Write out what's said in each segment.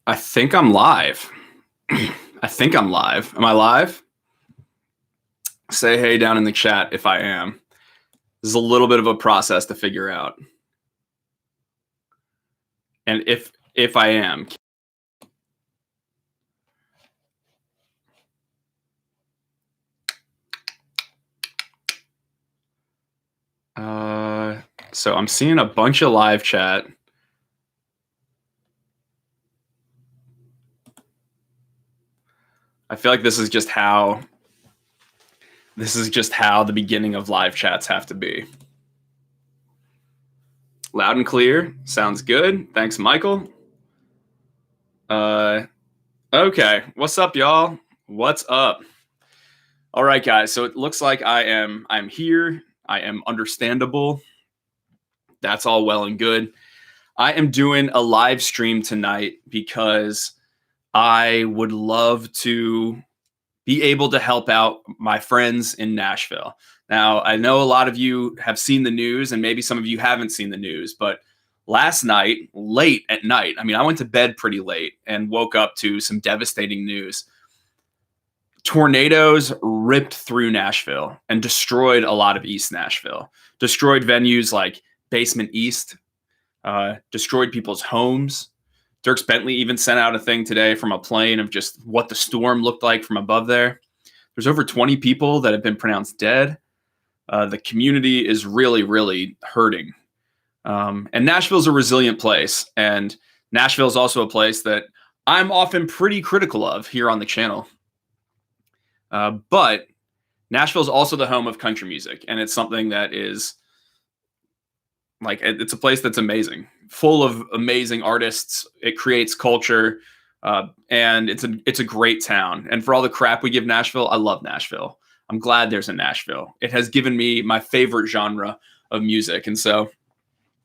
I think I'm live. I think I'm live. Am I live? Say hey down in the chat if I am. This is a little bit of a process to figure out. And if I am. So I'm seeing a bunch of live chat. I feel like this is just how the beginning of live chats have to be. Loud and clear. Sounds good. Thanks, Michael. Okay. What's up, y'all? What's up? All right, guys. So it looks like I'm here. I am understandable. That's all well and good. I am doing a live stream tonight because I would love to be able to help out my friends in Nashville. Now, I know a lot of you have seen the news and maybe some of you haven't seen the news, but last night, late at night, I went to bed pretty late and woke up to some devastating news. Tornadoes ripped through Nashville and destroyed a lot of East Nashville, destroyed venues like Basement East, destroyed people's homes. Dierks Bentley even sent out a thing today from a plane of just what the storm looked like from above there. There's over 20 people that have been pronounced dead. The community is really, really hurting. And Nashville's a resilient place. And Nashville is also a place that I'm often pretty critical of here on the channel. But Nashville is also the home of country music. And it's something that is it's a place that's amazing, full of amazing artists. It creates culture, and it's a great town. And for all the crap we give Nashville, I love Nashville. I'm glad there's a Nashville. It has given me my favorite genre of music. And so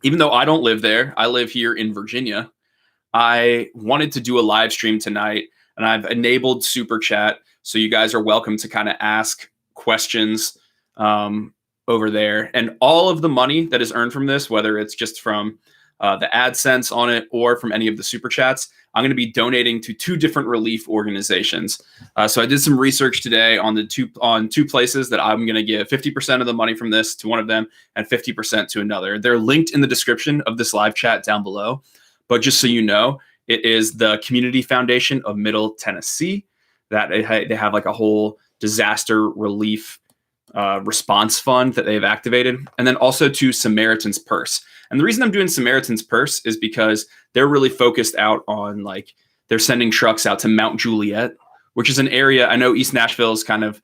even though I don't live there, I live here in Virginia, I wanted to do a live stream tonight, and I've enabled Super Chat. So you guys are welcome to kind of ask questions over there. And all of the money that is earned from this, whether it's just from the AdSense on it or from any of the Super Chats, I'm going to be donating to two different relief organizations. So I did some research today on two places that I'm going to give 50% of the money from this to one of them and 50% to another. They're linked in the description of this live chat down below. But just so you know, it is the Community Foundation of Middle Tennessee. That they have like a whole disaster relief response fund that they've activated, and then also to Samaritan's Purse. And the reason I'm doing Samaritan's Purse is because they're really focused out on they're sending trucks out to Mount Juliet, which is an area, I know East Nashville is kind of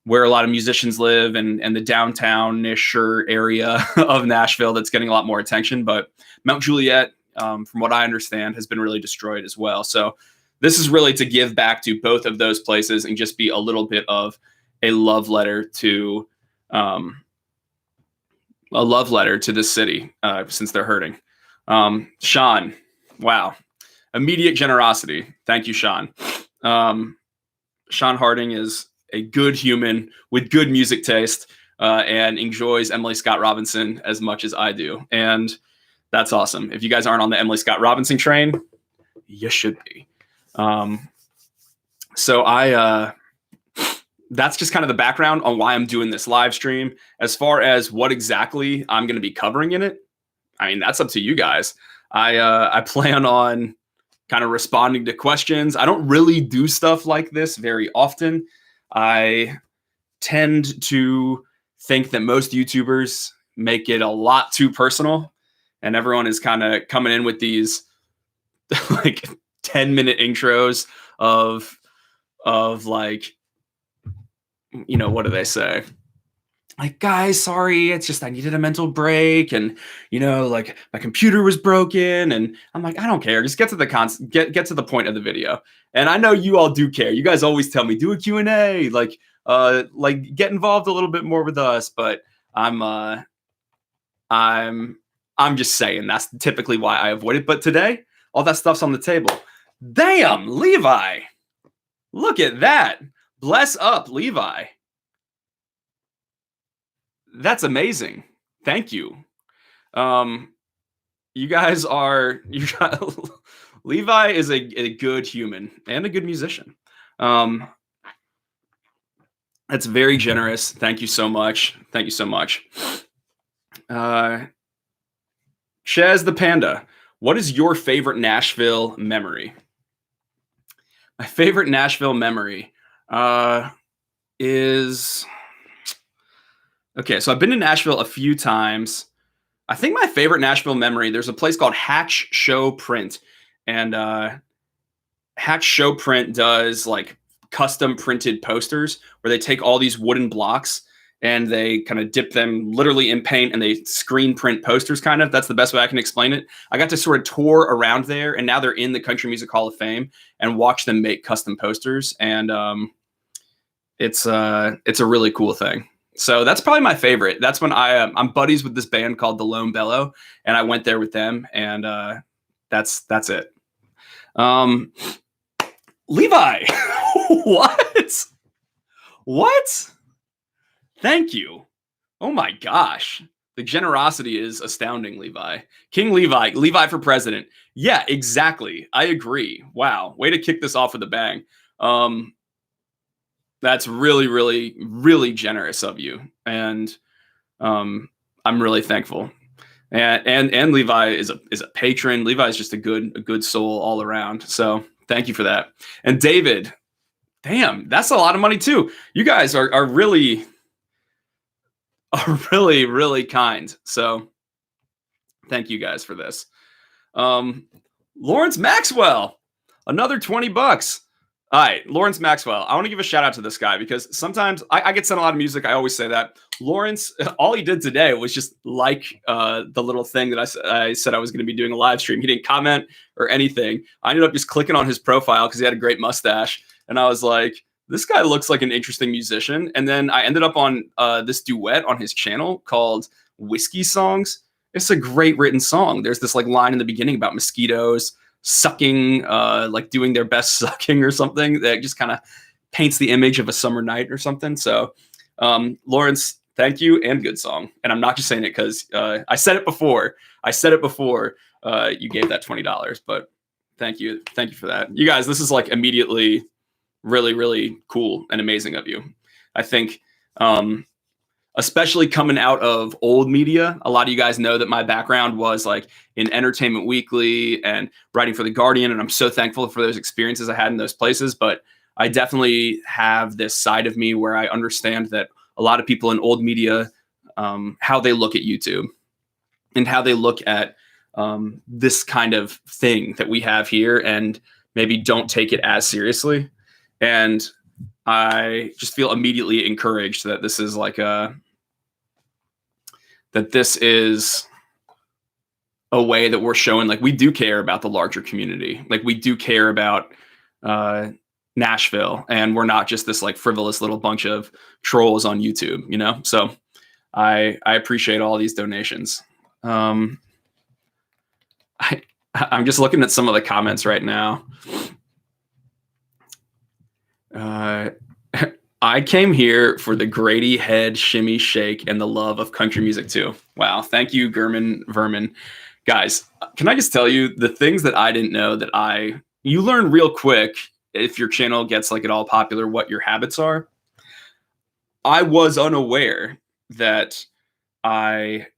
where a lot of musicians live and the downtown-ish area of Nashville that's getting a lot more attention. But Mount Juliet, from what I understand, has been really destroyed as well. So this is really to give back to both of those places and just be a little bit of a love letter to the city since they're hurting. Sean, wow. Immediate generosity. Thank you, Sean. Sean Harding is a good human with good music taste and enjoys Emily Scott Robinson as much as I do. And that's awesome. If you guys aren't on the Emily Scott Robinson train, you should be. So that's just kind of the background on why I'm doing this live stream. As far as what exactly I'm going to be covering in it, that's up to you guys. I plan on kind of responding to questions. I don't really do stuff like this very often. I tend to think that most YouTubers make it a lot too personal, and everyone is kind of coming in with these 10-minute intros of what do they say? Guys, sorry, it's just I needed a mental break, and my computer was broken, and I'm I don't care. Just get to the get to the point of the video. And I know you all do care. You guys always tell me do a Q&A, get involved a little bit more with us. But I'm just saying that's typically why I avoid it. But today, all that stuff's on the table. Damn, Levi, look at that. Bless up, Levi. That's amazing. Thank you. You guys Levi is a good human and a good musician. Um, that's very generous. Thank you so much. Thank you so much. Chaz the Panda, what is your favorite Nashville memory? My favorite Nashville memory is okay. So I've been to Nashville a few times. I think my favorite Nashville memory, there's a place called Hatch Show Print. And Hatch Show Print does like custom printed posters where they take all these wooden blocks and they kind of dip them literally in paint and they screen print posters kind of. That's the best way I can explain it. I got to sort of tour around there, and now they're in the Country Music Hall of Fame, and watch them make custom posters. And it's a really cool thing. So that's probably my favorite. That's when I'm buddies with this band called the Lone Bellow, and I went there with them, and that's it. Levi, what? Thank you. Oh my gosh. The generosity is astounding, Levi. King Levi for president. Yeah, exactly. I agree. Wow. Way to kick this off with a bang. That's really, really, really generous of you. And I'm really thankful. And Levi is a patron. Levi is just a good soul all around. So thank you for that. And David, damn, that's a lot of money too. You guys are really really kind. So thank you guys for this. Lawrence Maxwell, another $20. All right, Lawrence Maxwell. I want to give a shout out to this guy because sometimes I get sent a lot of music. I always say that. Lawrence, all he did today was just like the little thing that I said I was going to be doing a live stream. He didn't comment or anything. I ended up just clicking on his profile because he had a great mustache. And I was like, this guy looks like an interesting musician. And then I ended up on this duet on his channel called Whiskey Songs. It's a great written song. There's this like line in the beginning about mosquitoes sucking, like doing their best sucking or something that just kind of paints the image of a summer night or something. So Lawrence, thank you, and good song. And I'm not just saying it because I said it before. You gave that $20, but thank you for that. You guys, this is like immediately really, really cool and amazing of you. I think especially coming out of old media, a lot of you guys know that my background was like in Entertainment Weekly and writing for The Guardian, and I'm so thankful for those experiences I had in those places. But I definitely have this side of me where I understand that a lot of people in old media, how they look at YouTube and how they look at this kind of thing that we have here, and maybe don't take it as seriously. And I just feel immediately encouraged that this is like this is a way that we're showing like we do care about the larger community. Like we do care about Nashville, and we're not just this like frivolous little bunch of trolls on YouTube, you know? So I appreciate all these donations. I'm just looking at some of the comments right now. I came here for the Grady head shimmy shake and the love of country music too. Wow. Thank you, German Vermin. Guys, can I just tell you the things that I didn't know that you learn real quick if your channel gets like at all popular, what your habits are. I was unaware that that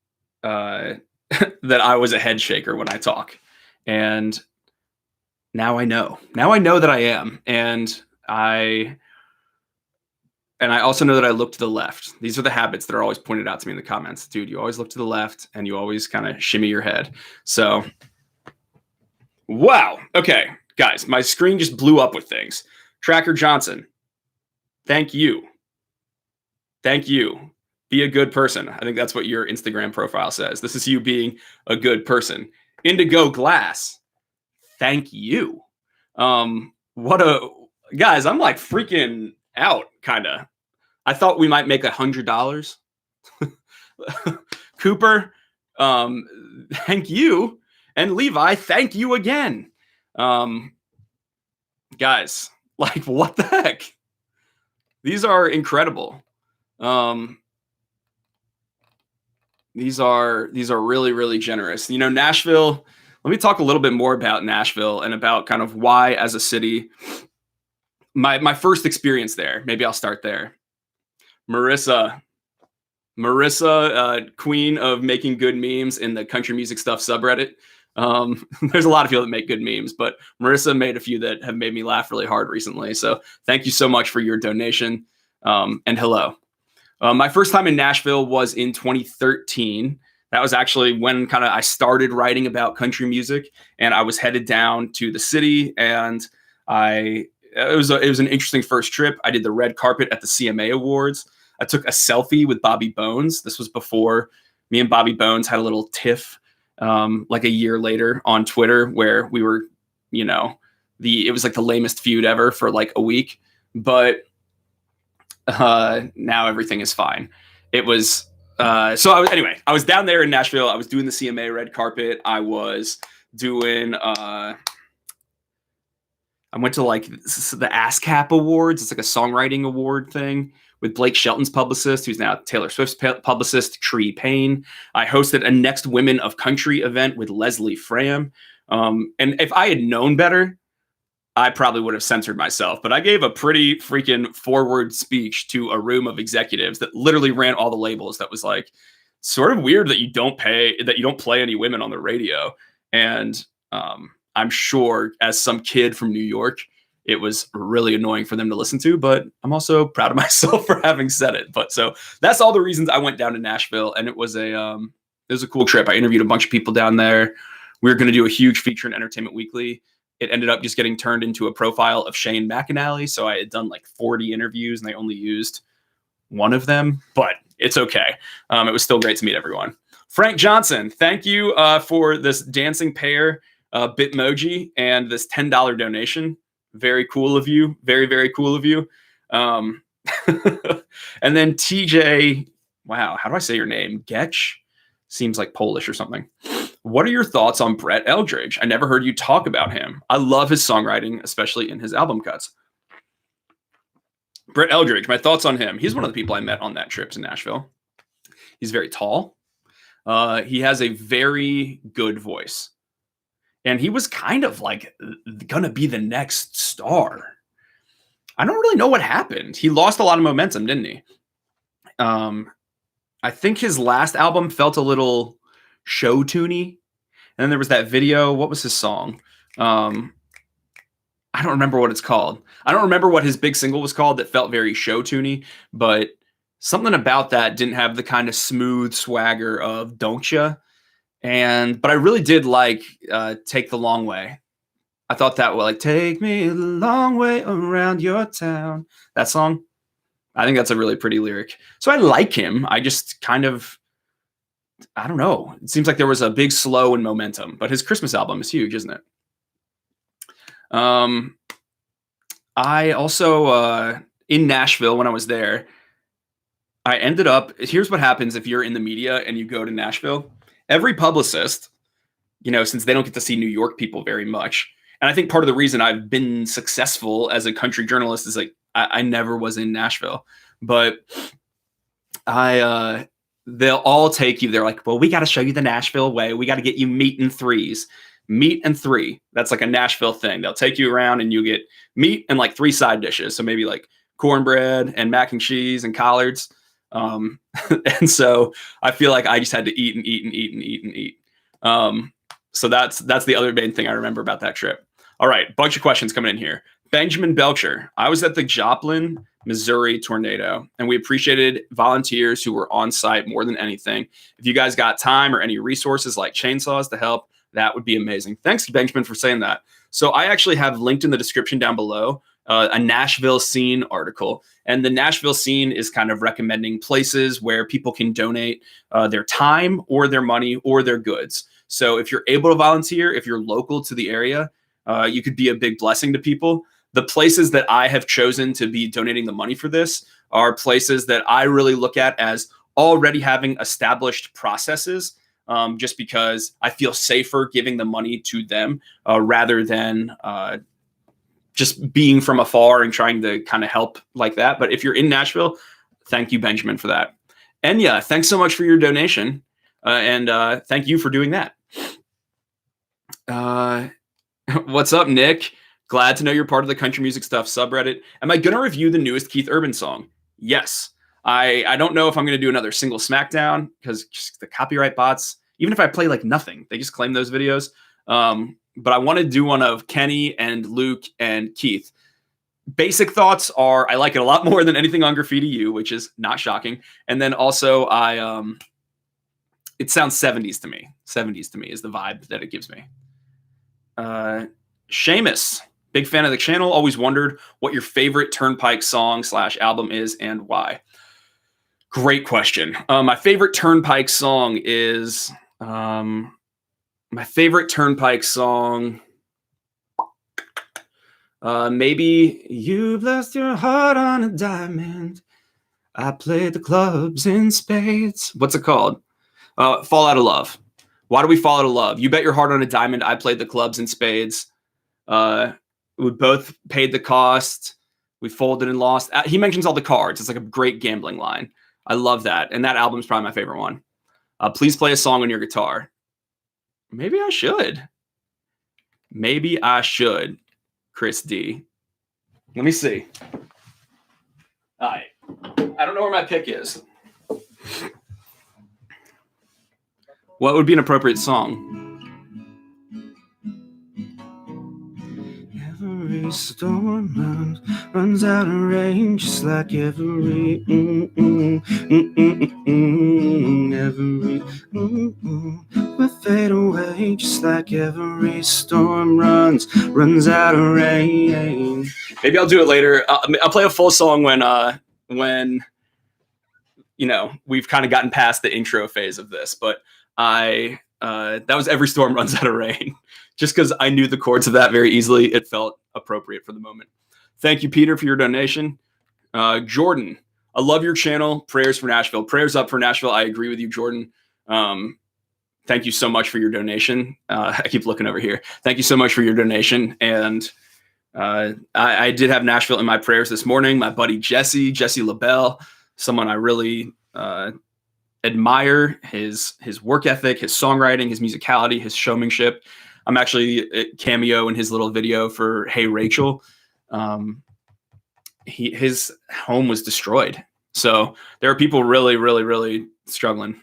I was a head shaker when I talk. And now I know. Now I know that I am. And I also know that I look to the left. These are the habits that are always pointed out to me in the comments. Dude, you always look to the left and you always kind of shimmy your head. So, wow. Okay, guys, my screen just blew up with things. Tracker Johnson, thank you. Thank you. Be a good person. I think that's what your Instagram profile says. This is you being a good person. Indigo Glass, thank you. Guys, I'm like freaking out, kind of. I thought we might make $100. Cooper, thank you. And Levi, thank you again. Guys, like, what the heck? These are incredible. These are really, really generous. You know, Nashville, let me talk a little bit more about Nashville and about kind of why, as a city, my first experience there. Maybe I'll start there. Marissa, queen of making good memes in the country music stuff subreddit. There's a lot of people that make good memes, but Marissa made a few that have made me laugh really hard recently. So thank you so much for your donation. And hello. My first time in Nashville was in 2013. That was actually when kind of I started writing about country music, and I was headed down to the city, and it was an interesting first trip. I did the red carpet at the CMA Awards. I took a selfie with Bobby Bones. This was before me and Bobby Bones had a little tiff, like a year later on Twitter, where we were, it was like the lamest feud ever for like a week, but now everything is fine. It was, I was down there in Nashville. I was doing the CMA red carpet. I was doing, I went to like the ASCAP Awards. It's like a songwriting award thing with Blake Shelton's publicist, who's now Taylor Swift's publicist, Tree Payne. I hosted a Next Women of Country event with Leslie Fram. And if I had known better, I probably would have censored myself, but I gave a pretty freaking forward speech to a room of executives that literally ran all the labels. That was like, sort of weird that you don't play any women on the radio. And I'm sure as some kid from New York, it was really annoying for them to listen to, but I'm also proud of myself for having said it. But so that's all the reasons I went down to Nashville, and it was a cool trip. I interviewed a bunch of people down there. We were going to do a huge feature in Entertainment Weekly. It ended up just getting turned into a profile of Shane McAnally. So I had done like 40 interviews and they only used one of them, but it's okay. It was still great to meet everyone. Frank Johnson, thank you for this dancing pair Bitmoji and this $10 donation. Very cool of you. Very, very cool of you. And then TJ, wow, how do I say your name? Getch? Seems like Polish or something. What are your thoughts on Brett Eldredge? I never heard you talk about him. I love his songwriting, especially in his album cuts. Brett Eldredge, my thoughts on him. He's one of the people I met on that trip to Nashville. He's very tall. He has a very good voice. And he was kind of like gonna be the next star. I don't really know what happened. He lost a lot of momentum, didn't he? I think his last album felt a little show tuney. And then there was that video. What was his song? I don't remember what it's called. I don't remember what his big single was called that felt very show tuney, but something about that didn't have the kind of smooth swagger of Don't Ya. But I really did like Take the Long Way. I thought that was like, take me the long way around your town. That song. I think that's a really pretty lyric. So I like him. I just kind of, I don't know. It seems like there was a big slow in momentum, but his Christmas album is huge, isn't it? I also, in Nashville, when I was there, I ended up, here's what happens if you're in the media and you go to Nashville. Every publicist, since they don't get to see New York people very much. And I think part of the reason I've been successful as a country journalist is like, I never was in Nashville, but they'll all take you. They're like, well, we got to show you the Nashville way. We got to get you meat and threes. Meat and three. That's like a Nashville thing. They'll take you around and you get meat and like 3 side dishes. So maybe like cornbread and mac and cheese and collards. And so I feel like I just had to eat and eat and eat and eat and eat. So that's the other main thing I remember about that trip. All right, bunch of questions coming in here. Benjamin Belcher. I was at the Joplin, Missouri tornado, and we appreciated volunteers who were on site more than anything. If you guys got time or any resources like chainsaws to help, that would be amazing. Thanks, Benjamin, for saying that. So I actually have linked in the description down below a Nashville Scene article. And the Nashville Scene is kind of recommending places where people can donate their time or their money or their goods. So if you're able to volunteer, if you're local to the area, you could be a big blessing to people. The places that I have chosen to be donating the money for this are places that I really look at as already having established processes, just because I feel safer giving the money to them rather than just being from afar and trying to kind of help like that. But if you're in Nashville, thank you, Benjamin, for that. Enya, thanks so much for your donation. And thank you for doing that. What's up, Nick? Glad to know you're part of the country music stuff subreddit. Am I gonna review the newest Keith Urban song? Yes. I don't know if I'm gonna do another single Smackdown because the copyright bots. Even if I play like nothing, they just claim those videos. But I want to do one of Kenny and Luke and Keith. Basic thoughts are I like it a lot more than anything on Graffiti U, which is not shocking. And then also it sounds 70s to me. 70s to me is the vibe that it gives me. Seamus, big fan of the channel. Always wondered what your favorite Turnpike song / album is and why. Great question. My favorite Turnpike song is maybe You Blessed Your Heart on a Diamond. I played the clubs in spades. What's it called? Fall Out of Love. Why do we fall out of love? You bet your heart on a diamond. I played the clubs in spades. We both paid the cost. We folded and lost. He mentions all the cards. It's like a great gambling line. I love that. And that album's probably my favorite one. Please play a song on your guitar. Maybe I should. Chris D. Let me see. All right. I don't know where my pick is. What would be an appropriate song? Every storm runs out of rain, just like every will fade away, just like every storm runs out of rain. Maybe I'll do it later. I'll play a full song when we've kind of gotten past the intro phase of this, but that was Every Storm Runs Out of Rain. Just because I knew the chords of that very easily, it felt appropriate for the moment. Thank you, Peter, for your donation. Jordan, I love your channel. Prayers for Nashville. Prayers up for Nashville. I agree with you, Jordan. Thank you so much for your donation. I keep looking over here. Thank you so much for your donation. And I did have Nashville in my prayers this morning. My buddy Jesse LaBelle, someone I really admire, his work ethic, his songwriting, his musicality, his showmanship. I'm actually a cameo in his little video for Hey Rachel. His home was destroyed. So there are people really, really, really struggling.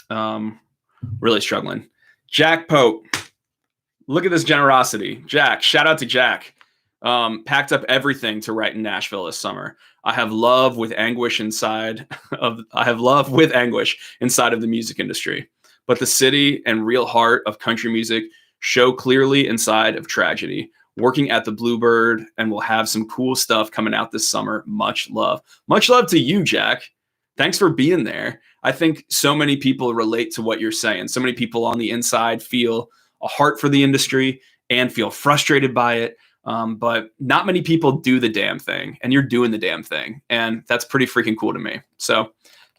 Really struggling. Jack Pope. Look at this generosity. Jack, shout out to Jack. Packed up everything to write in Nashville this summer. I have love with anguish inside of the music industry, but the city and real heart of country music show clearly inside of tragedy. Working at the Bluebird, and we'll have some cool stuff coming out this summer. Much love. Much love to you, Jack. Thanks for being there. I think so many people relate to what you're saying. So many people on the inside feel a heart for the industry and feel frustrated by it. But not many people do the damn thing, and you're doing the damn thing. And that's pretty freaking cool to me. So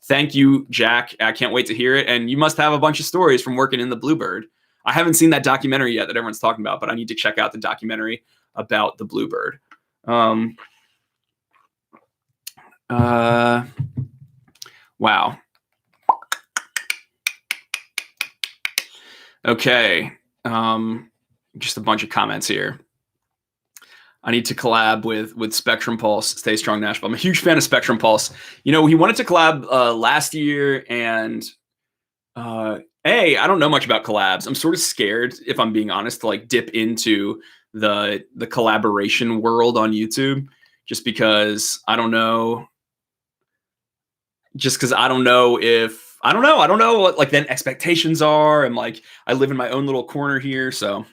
thank you, Jack. I can't wait to hear it. And you must have a bunch of stories from working in the Bluebird. I haven't seen that documentary yet that everyone's talking about, but I need to check out the documentary about the Bluebird. Wow. Okay. Just a bunch of comments here. I need to collab with Spectrum Pulse, Stay Strong Nashville. I'm a huge fan of Spectrum Pulse. He wanted to collab last year, and I don't know much about collabs. I'm sort of scared, if I'm being honest, to like dip into the collaboration world on YouTube, just because I don't know. I don't know what like then expectations are, and like I live in my own little corner here, so.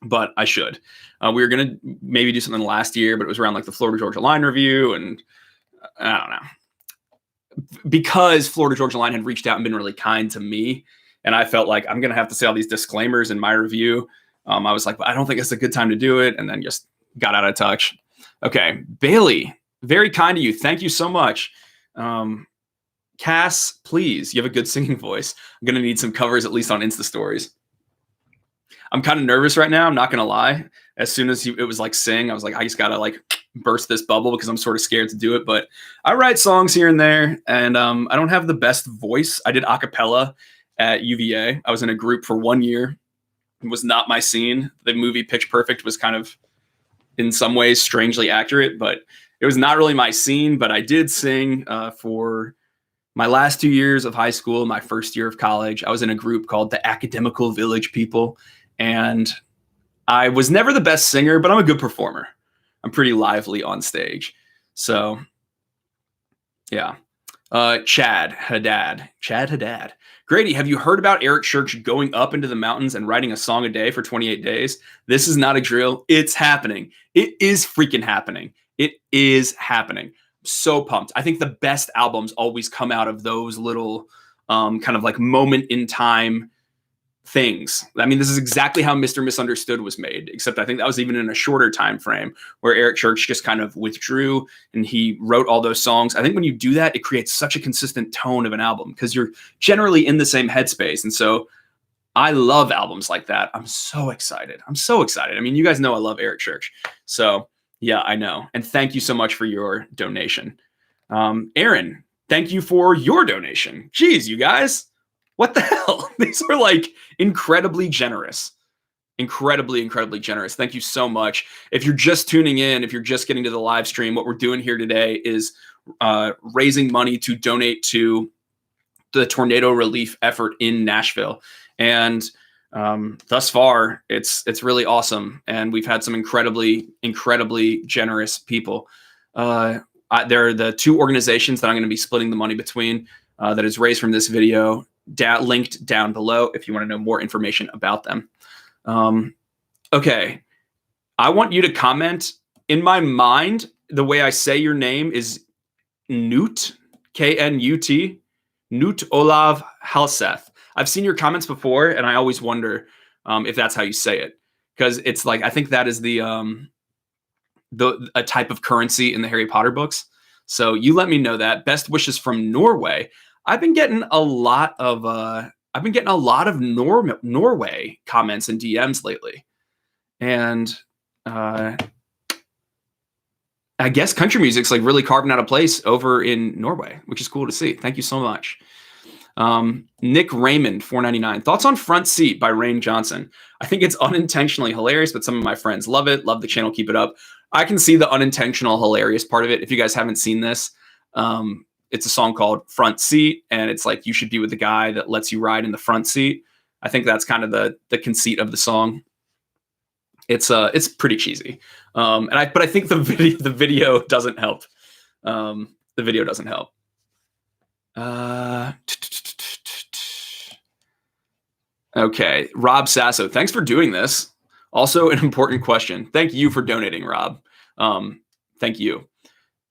But I should. We were going to maybe do something last year, but it was around like the Florida Georgia Line review. And I don't know. Because Florida Georgia Line had reached out and been really kind to me. And I felt like I'm going to have to say all these disclaimers in my review. I was like, I don't think it's a good time to do it. And then just got out of touch. Okay. Bailey, very kind to you. Thank you so much. Cass, please. You have a good singing voice. I'm going to need some covers, at least on Insta stories. I'm kind of nervous right now. I'm not going to lie. As soon as it was like sing, I was like, I just got to like burst this bubble because I'm sort of scared to do it. But I write songs here and there, and I don't have the best voice. I did a cappella at UVA. I was in a group for 1 year, was not my scene. The movie Pitch Perfect was kind of, in some ways, strangely accurate, but it was not really my scene. But I did sing for my last 2 years of high school, my first year of college. I was in a group called the Academical Village People, and I was never the best singer, but I'm a good performer. I'm pretty lively on stage. So, yeah. Chad Haddad. Grady, have you heard about Eric Church going up into the mountains and writing a song a day for 28 days? This is not a drill. It's happening. It is freaking happening. It is happening. I'm so pumped. I think the best albums always come out of those little kind of like moment in time things. I mean, this is exactly how Mr. Misunderstood was made, except I think that was even in a shorter time frame where Eric Church just kind of withdrew and he wrote all those songs. I think when you do that, it creates such a consistent tone of an album because you're generally in the same headspace. And so I love albums like that. I'm so excited. I mean, you guys know I love Eric Church. So yeah, I know. And thank you so much for your donation. Aaron, thank you for your donation. Jeez, you guys. What the hell? These are like incredibly generous. Incredibly generous. Thank you so much. If you're just tuning in, if you're just getting to the live stream, what we're doing here today is raising money to donate to the tornado relief effort in Nashville. And thus far, it's really awesome. And we've had some incredibly generous people. There are the two organizations that I'm going to be splitting the money between that is raised from this video. Linked down below if you want to know more information about them. Okay. I want you to comment. In my mind, the way I say your name is Newt, K-N-U-T, Newt Olav Halseth. I've seen your comments before, and I always wonder if that's how you say it. Because it's like, I think that is a type of currency in the Harry Potter books. So you let me know that. Best wishes from Norway. I've been getting a lot of Norway comments and DMs lately, and I guess country music's like really carving out a place over in Norway, which is cool to see. Thank you so much. Nick Raymond, $4.99. Thoughts on Front Seat by Rain Johnson. I think it's unintentionally hilarious, but some of my friends love it. Love the channel. Keep it up. I can see the unintentional hilarious part of it. If you guys haven't seen this, it's a song called Front Seat, and it's like you should be with the guy that lets you ride in the front seat. I think that's kind of the conceit of the song. It's pretty cheesy, but I think the video doesn't help. The video doesn't help. Okay, Rob Sasso, thanks for doing this. Also, an important question. Thank you for donating, Rob. Thank you.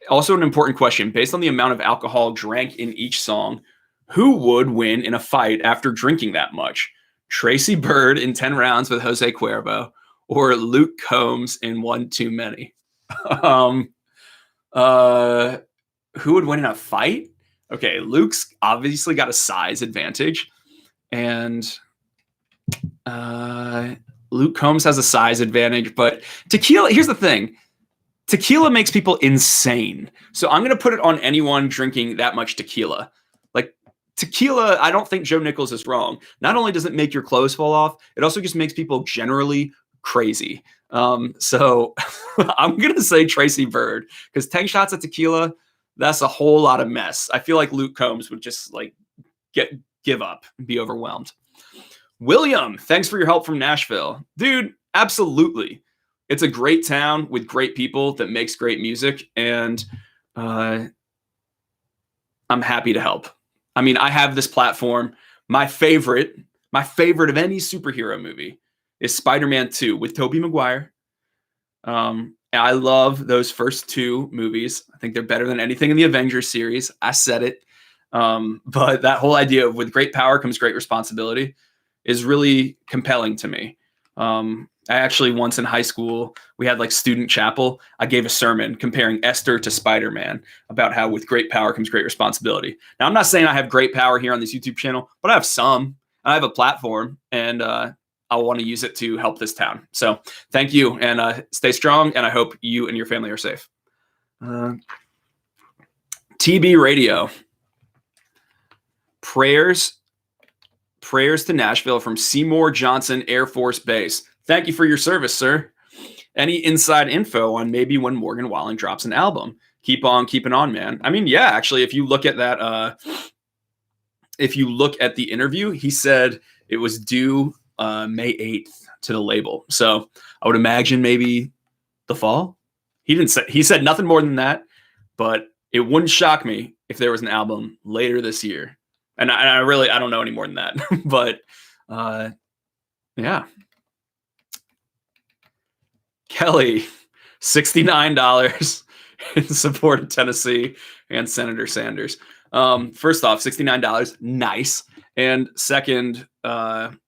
Also, an important question. Based on the amount of alcohol drank in each song, who would win in a fight after drinking that much? Tracy Bird in 10 rounds with Jose Cuervo or Luke Combs in One Too Many? Who would win in a fight? Okay, Luke's obviously got a size advantage. And Luke Combs has a size advantage. But tequila, here's the thing. Tequila makes people insane. So I'm going to put it on anyone drinking that much tequila. Like tequila, I don't think Joe Nichols is wrong. Not only does it make your clothes fall off, it also just makes people generally crazy. So I'm going to say Tracy Bird because 10 shots of tequila, that's a whole lot of mess. I feel like Luke Combs would just like give up and be overwhelmed. William, thanks for your help from Nashville. Dude, absolutely. It's a great town with great people that makes great music, and I'm happy to help. I mean, I have this platform. My favorite of any superhero movie is Spider-Man 2 with Tobey Maguire. I love those first two movies. I think they're better than anything in the Avengers series. I said it. But that whole idea of with great power comes great responsibility is really compelling to me. I actually once in high school, we had like student chapel. I gave a sermon comparing Esther to Spider-Man about how with great power comes great responsibility. Now, I'm not saying I have great power here on this YouTube channel, but I have some. I have a platform, and I want to use it to help this town. So thank you, and stay strong, and I hope you and your family are safe. TB Radio. Prayers Prayers to Nashville from Seymour Johnson Air Force Base. Thank you for your service, sir. Any inside info on maybe when Morgan Wallen drops an album? Keep on keeping on, man. I mean, yeah, actually, if you look at that, if you look at the interview, he said it was due May 8th to the label. So I would imagine maybe the fall. He said nothing more than that, but it wouldn't shock me if there was an album later this year. And I don't know any more than that, but yeah. Kelly, $69 in support of Tennessee and Senator Sanders. First off, $69, nice. And second, thank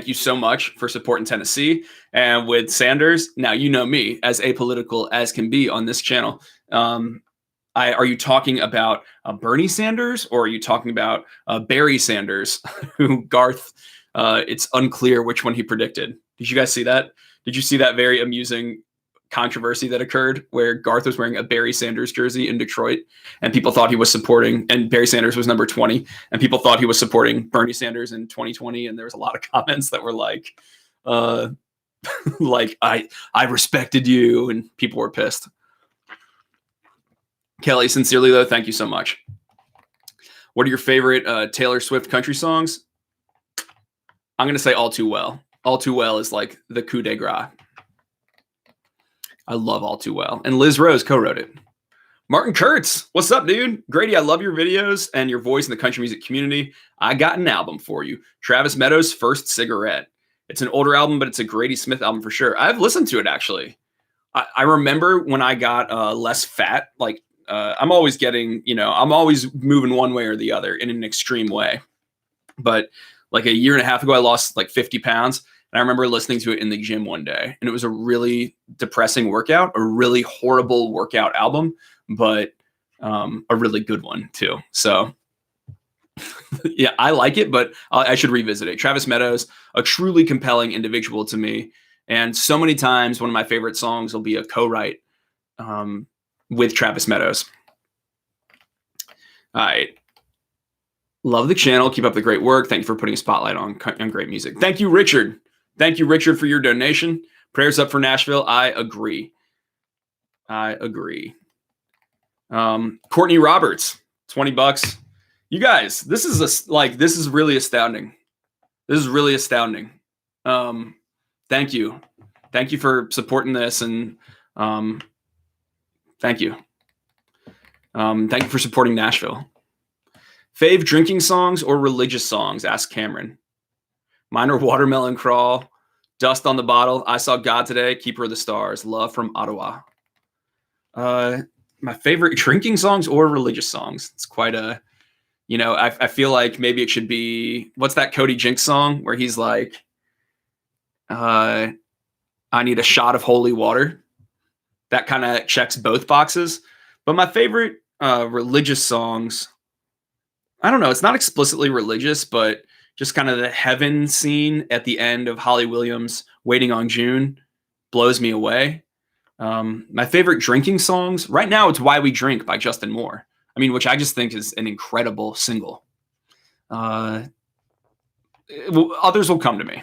you so much for supporting Tennessee. And with Sanders, now you know me, as apolitical as can be on this channel. Are you talking about Bernie Sanders, or are you talking about Barry Sanders, who Garth, it's unclear which one he predicted. Did you guys see that? Did you see that very amusing controversy that occurred where Garth was wearing a Barry Sanders jersey in Detroit and people thought he was supporting, and Barry Sanders was number 20, and people thought he was supporting Bernie Sanders in 2020. And there was a lot of comments that were like, like, I respected you, and people were pissed. Kelly, sincerely though, thank you so much. What are your favorite Taylor Swift country songs? I'm going to say All Too Well. All Too Well is like the coup de grace. I love All Too Well. And Liz Rose co-wrote it. Martin Kurtz, what's up, dude? Grady, I love your videos and your voice in the country music community. I got an album for you. Travis Meadows' First Cigarette. It's an older album, but it's a Grady Smith album for sure. I've listened to it, actually. I remember when I got less fat, like I'm always getting, I'm always moving one way or the other in an extreme way. But like a year and a half ago, I lost like 50 pounds. And I remember listening to it in the gym one day, and it was a really depressing workout, a really horrible workout album, but a really good one too. So yeah, I like it, but I should revisit it. Travis Meadows, a truly compelling individual to me. And so many times one of my favorite songs will be a co-write with Travis Meadows. All right. Love the channel. Keep up the great work. Thank you for putting a spotlight on great music. Thank you, Richard. Thank you, Richard, for your donation. Prayers up for Nashville. I agree. Courtney Roberts, $20. You guys, this is really astounding. This is really astounding. Thank you. Thank you for supporting this. And thank you. Thank you for supporting Nashville. Fave drinking songs or religious songs? Ask Cameron. Mine are Watermelon Crawl, Dust on the Bottle, I Saw God Today, Keeper of the Stars, Love from Ottawa. My favorite drinking songs or religious songs? It's quite a, I feel like maybe it should be, what's that Cody Jinks song where he's like, I need a shot of holy water. That kind of checks both boxes. But my favorite religious songs, I don't know, it's not explicitly religious, but just kind of the heaven scene at the end of Holly Williams' Waiting on June blows me away. My favorite drinking songs right now, it's Why We Drink by Justin Moore. I mean, which I just think is an incredible single. Others will come to me.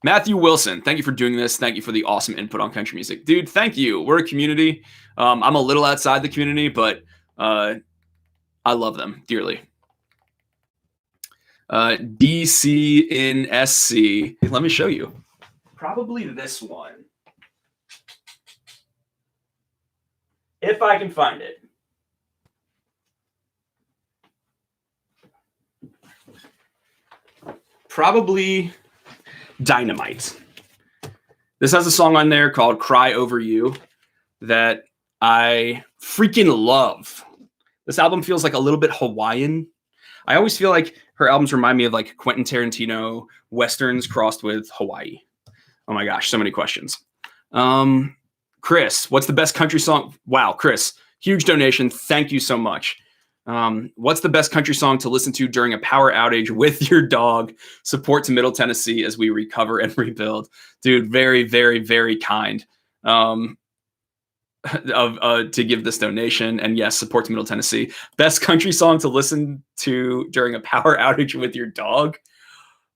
Matthew Wilson, thank you for doing this. Thank you for the awesome input on country music. Dude, thank you. We're a community. I'm a little outside the community, but I love them dearly. DC in SC. Let me show you. Probably this one. If I can find it. Probably Dynamite. This has a song on there called Cry Over You that I freaking love. This album feels like a little bit Hawaiian. I always feel like her albums remind me of like Quentin Tarantino Westerns crossed with Hawaii. Oh my gosh, so many questions. Chris, what's the best country song? Wow, Chris, huge donation. Thank you so much. What's the best country song to listen to during a power outage with your dog? Support to Middle Tennessee as we recover and rebuild. Dude, very, very, very kind. to give this donation. And yes, support to Middle Tennessee. Best country song to listen to during a power outage with your dog.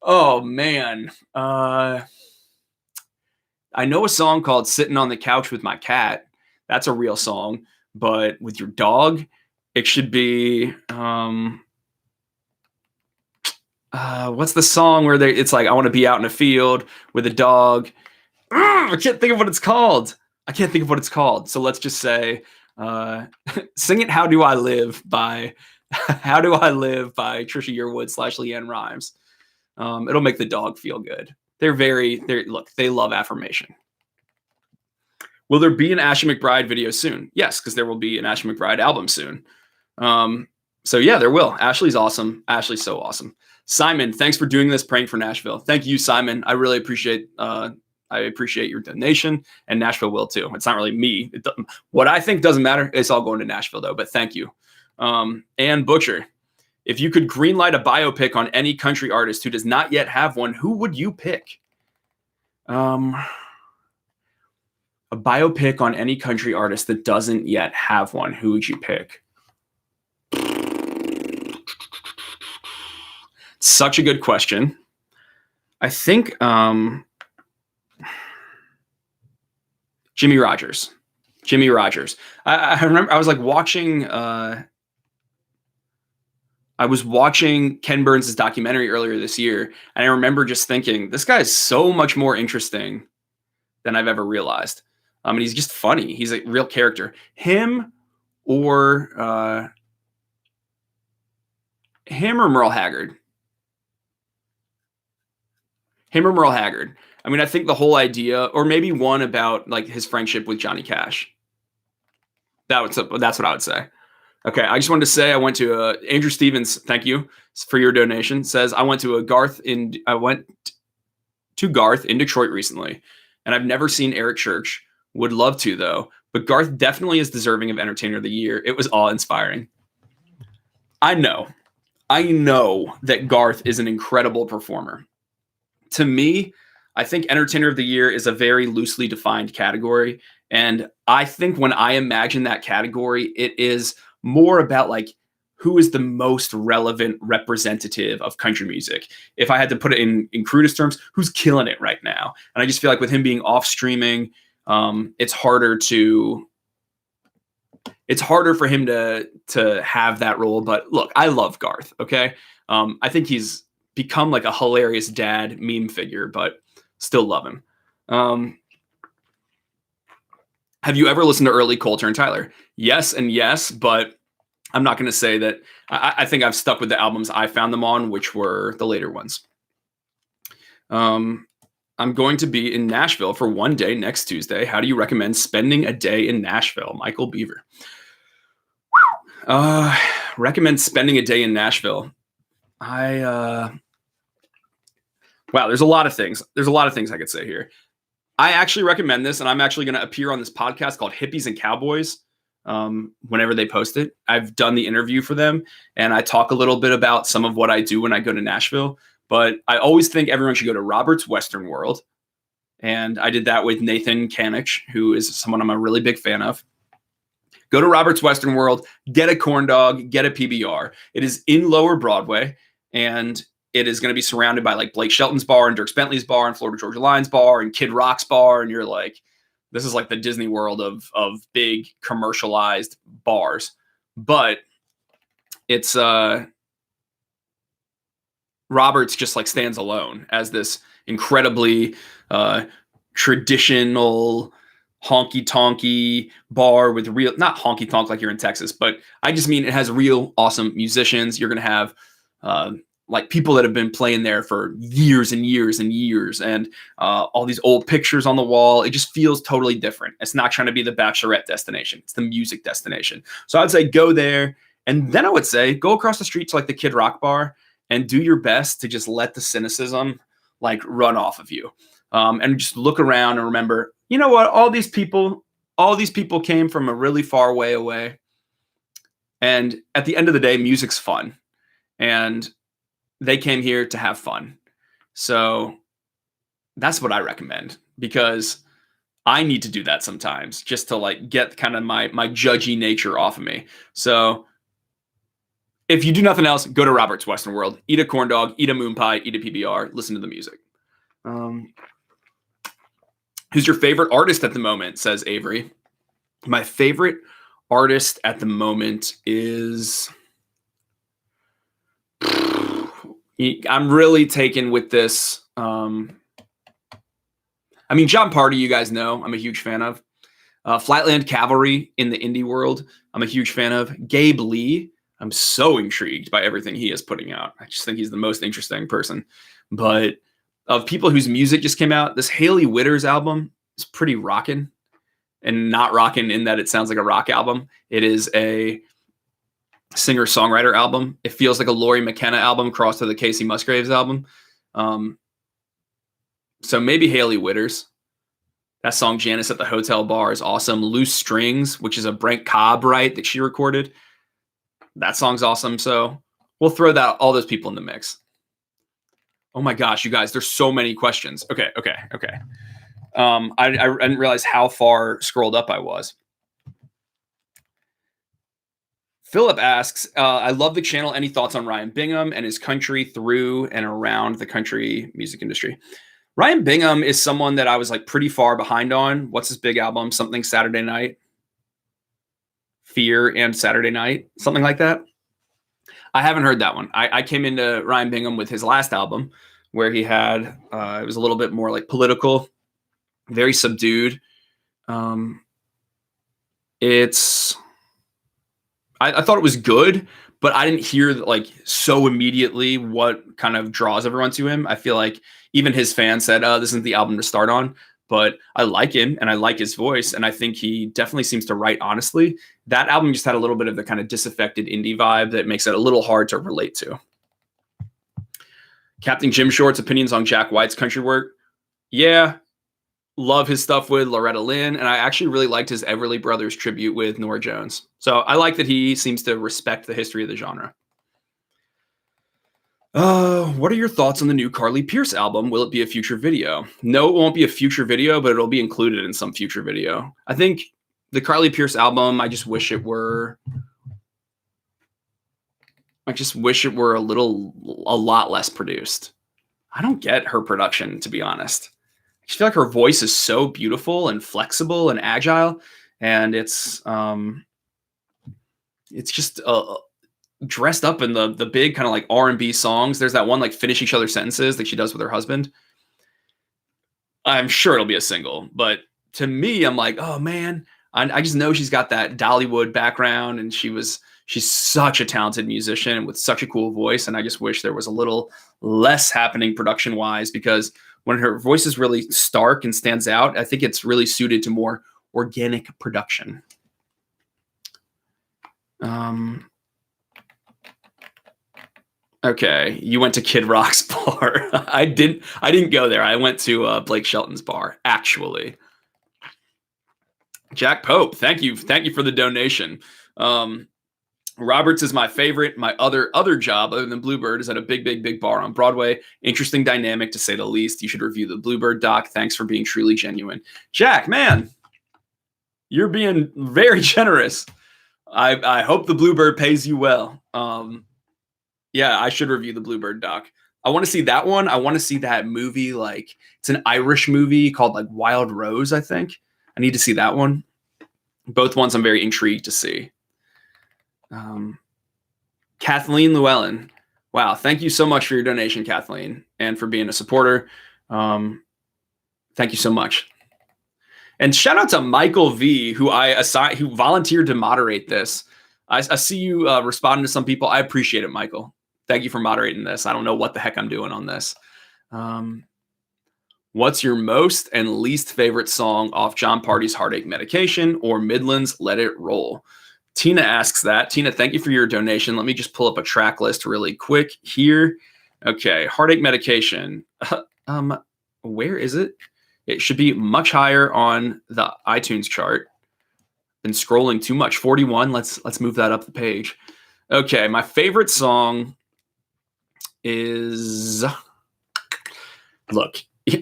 Oh man. I know a song called Sitting on the Couch with My Cat. That's a real song. But with your dog, it should be what's the song where it's like, I want to be out in a field with a dog. I can't think of what it's called. So let's just say, sing it "How Do I Live" by "How Do I Live" by Trisha Yearwood / Leanne Rimes. It'll make the dog feel good. They love affirmation. Will there be an Ashley McBryde video soon? Yes, because there will be an Ashley McBryde album soon. So yeah, there will. Ashley's awesome. Ashley's so awesome. Simon, thanks for doing this, praying for Nashville. Thank you, Simon. I really appreciate your donation, and Nashville will too. It's not really me. What I think doesn't matter. It's all going to Nashville though, but thank you. And Butcher, if you could greenlight a biopic on any country artist who does not yet have one, who would you pick? A biopic on any country artist that doesn't yet have one, who would you pick? Such a good question. I think Jimmy Rogers. I remember I was like watching I was watching Ken Burns' documentary earlier this year, and I remember just thinking, this guy is so much more interesting than I've ever realized. And he's just funny. He's a real character. Him or Merle Haggard. I mean, I think the whole idea, or maybe one about like his friendship with Johnny Cash. That's what I would say. Okay, I just wanted to say I went to Andrew Stevens. Thank you for your donation. Says I went to Garth in Detroit recently, and I've never seen Eric Church. Would love to though, but Garth definitely is deserving of Entertainer of the Year. It was awe-inspiring. I know that Garth is an incredible performer. To me, I think Entertainer of the Year is a very loosely defined category. And I think when I imagine that category, it is more about like who is the most relevant representative of country music. If I had to put it in crudest terms, who's killing it right now? And I just feel like with him being off streaming, it's harder for him to have that role. But look, I love Garth. Okay. I think he's become like a hilarious dad meme figure, but still love him. Have you ever listened to early Coulter and Tyler? Yes and yes, but I'm not going to say that. I think I've stuck with the albums I found them on, which were the later ones. I'm going to be in Nashville for one day next Tuesday. How do you recommend spending a day in Nashville? Michael Beaver. Recommend spending a day in Nashville. Wow, there's a lot of things. I could say here. I actually recommend this, and I'm actually going to appear on this podcast called Hippies and Cowboys whenever they post it. I've done the interview for them, and I talk a little bit about some of what I do when I go to Nashville. But I always think everyone should go to Robert's Western World, and I did that with Nathan Kanich, who is someone I'm a really big fan of. Go to Robert's Western World, get a corn dog, get a PBR. It is in Lower Broadway, and it is going to be surrounded by like Blake Shelton's bar and Dierks Bentley's bar and Florida Georgia Line's bar and Kid Rock's bar. And you're like, this is like the Disney World of big commercialized bars. But it's Roberts just like stands alone as this incredibly traditional honky-tonky bar with real, not honky-tonk like you're in Texas, but I just mean it has real awesome musicians. You're going to have like people that have been playing there for years and years and years, and all these old pictures on the wall. It just feels totally different. It's not trying to be the bachelorette destination. It's the music destination. So I'd say go there. And then I would say go across the street to like the Kid Rock bar and do your best to just let the cynicism like run off of you. And just look around and remember, you know what? All these people came from a really far way away. And at the end of the day, music's fun. And they came here to have fun. So that's what I recommend, because I need to do that sometimes just to like get kind of my judgy nature off of me. So if you do nothing else, go to Robert's Western World, eat a corn dog, eat a moon pie, eat a PBR, listen to the music. Who's your favorite artist at the moment? Says Avery. My favorite artist at the moment is, I'm really taken with this. I mean, John Party, you guys know, I'm a huge fan of. Flatland Cavalry in the indie world, I'm a huge fan of. Gabe Lee, I'm so intrigued by everything he is putting out. I just think he's the most interesting person. But of people whose music just came out, this Haley Witters album is pretty rockin'. And not rockin' in that it sounds like a rock album. It is a singer-songwriter album. It feels like a Laurie McKenna album crossed with a Casey Musgraves album. So maybe Haley Witters. That song Janice at the Hotel Bar is awesome. Loose Strings, which is a Brent Cobb that she recorded. That song's awesome. So we'll throw all those people in the mix. Oh my gosh, you guys, there's so many questions. Okay. I didn't realize how far scrolled up I was. Philip asks, I love the channel. Any thoughts on Ryan Bingham and his country through and around the country music industry? Ryan Bingham is someone that I was like pretty far behind on. What's his big album? Something Saturday Night? Fear and Saturday Night? Something like that. I haven't heard that one. I came into Ryan Bingham with his last album where he had, it was a little bit more like political, very subdued. I thought it was good, but I didn't hear like so immediately what kind of draws everyone to him. I feel like even his fans said, this isn't the album to start on, but I like him and I like his voice. And I think he definitely seems to write honestly. That album just had a little bit of the kind of disaffected indie vibe that makes it a little hard to relate to. Captain Jim Short's opinions on Jack White's country work. Yeah. Love his stuff with Loretta Lynn, and I actually really liked his Everly Brothers tribute with Norah Jones. So I like that he seems to respect the history of the genre. What are your thoughts on the new Carly Pearce album? Will it be a future video? No, it won't be a future video, but it'll be included in some future video. I think the Carly Pearce album, I just wish it were a lot less produced. I don't get her production, to be honest. I just feel like her voice is so beautiful and flexible and agile, and it's just dressed up in the big kind of like R&B songs. There's that one like Finish Each Other's Sentences that she does with her husband. I'm sure it'll be a single, but to me, I'm like, oh man, I just know she's got that Dollywood background, and she's such a talented musician with such a cool voice, and I just wish there was a little less happening production-wise, because when her voice is really stark and stands out, I think it's really suited to more organic production. Okay, you went to Kid Rock's bar. I didn't go there. I went to Blake Shelton's bar, actually. Jack Pope, thank you for the donation. Roberts is my favorite. My other job other than Bluebird is at a big bar on Broadway. Interesting dynamic, to say the least. You should review the Bluebird doc. Thanks for being truly genuine. Jack, man, you're being very generous. I hope the Bluebird pays you well. Yeah, I should review the Bluebird doc. I want to see that one. I want to see that movie. Like, it's an Irish movie called like Wild Rose, I think. I need to see that one. Both ones I'm very intrigued to see. Kathleen Llewellyn. Wow. Thank you so much for your donation, Kathleen, and for being a supporter. Thank you so much. And shout out to Michael V, who who volunteered to moderate this. I see you responding to some people. I appreciate it, Michael. Thank you for moderating this. I don't know what the heck I'm doing on this. What's your most and least favorite song off John Party's Heartache Medication or Midland's Let It Roll? Tina asks that. Tina, thank you for your donation. Let me just pull up a track list really quick here. Okay, Heartache Medication. Where is it? It should be much higher on the iTunes chart. Been scrolling too much. 41. Let's move that up the page. Okay, my favorite song is, look,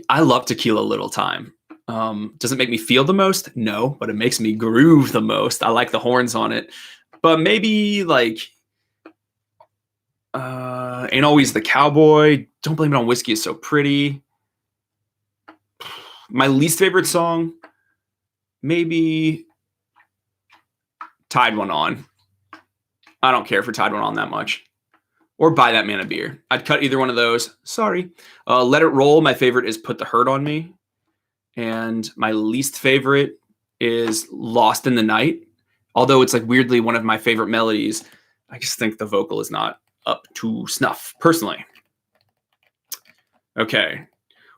I love Tequila Little Time. Does it make me feel the most? No, but it makes me groove the most. I like the horns on it. But maybe like Ain't Always the Cowboy. Don't Blame It on Whiskey is So Pretty. My least favorite song, maybe Tied One On. I don't care for Tied One On that much. Or Buy That Man a Beer. I'd cut either one of those. Sorry. Let It Roll. My favorite is Put the Hurt on Me. And my least favorite is Lost in the Night. Although it's like weirdly one of my favorite melodies, I just think the vocal is not up to snuff, personally. Okay.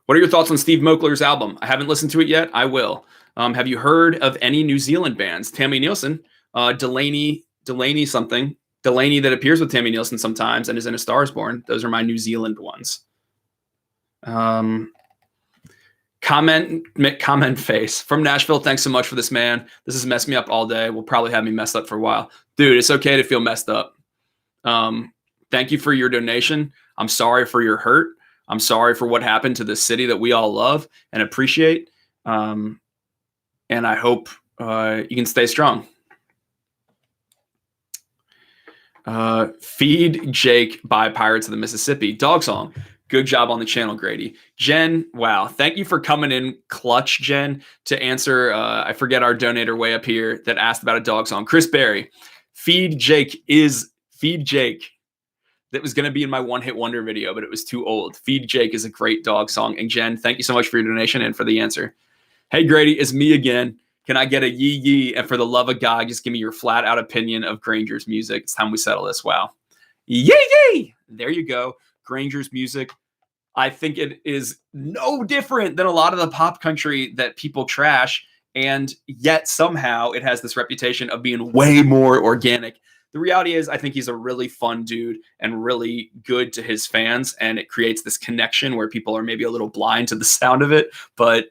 What are your thoughts on Steve Mcclure's album? I haven't listened to it yet. I will. Have you heard of any New Zealand bands? Tammy Nielsen, Delaney something. Delaney that appears with Tammy Nielsen sometimes and is in A Star Is Born. Those are my New Zealand ones. Comment face from Nashville. Thanks so much for this, man. This has messed me up all day. Will probably have me messed up for a while. Dude, it's okay to feel messed up. Thank you for your donation. I'm sorry for your hurt. I'm sorry for what happened to this city that we all love and appreciate. And I hope you can stay strong. Feed Jake by Pirates of the Mississippi. Dog song. Good job on the channel, Grady. Jen, wow. Thank you for coming in clutch, Jen, to answer, I forget our donator way up here that asked about a dog song. Chris Berry. Feed Jake. That was going to be in my one-hit wonder video, but it was too old. Feed Jake is a great dog song. And Jen, thank you so much for your donation and for the answer. Hey, Grady, it's me again. Can I get a yee yee? And for the love of God, just give me your flat out opinion of Granger's music. It's time we settle this. Wow. Yee yee! There you go. Granger's music. I think it is no different than a lot of the pop country that people trash. And yet somehow it has this reputation of being way more organic. The reality is I think he's a really fun dude and really good to his fans. And it creates this connection where people are maybe a little blind to the sound of it. But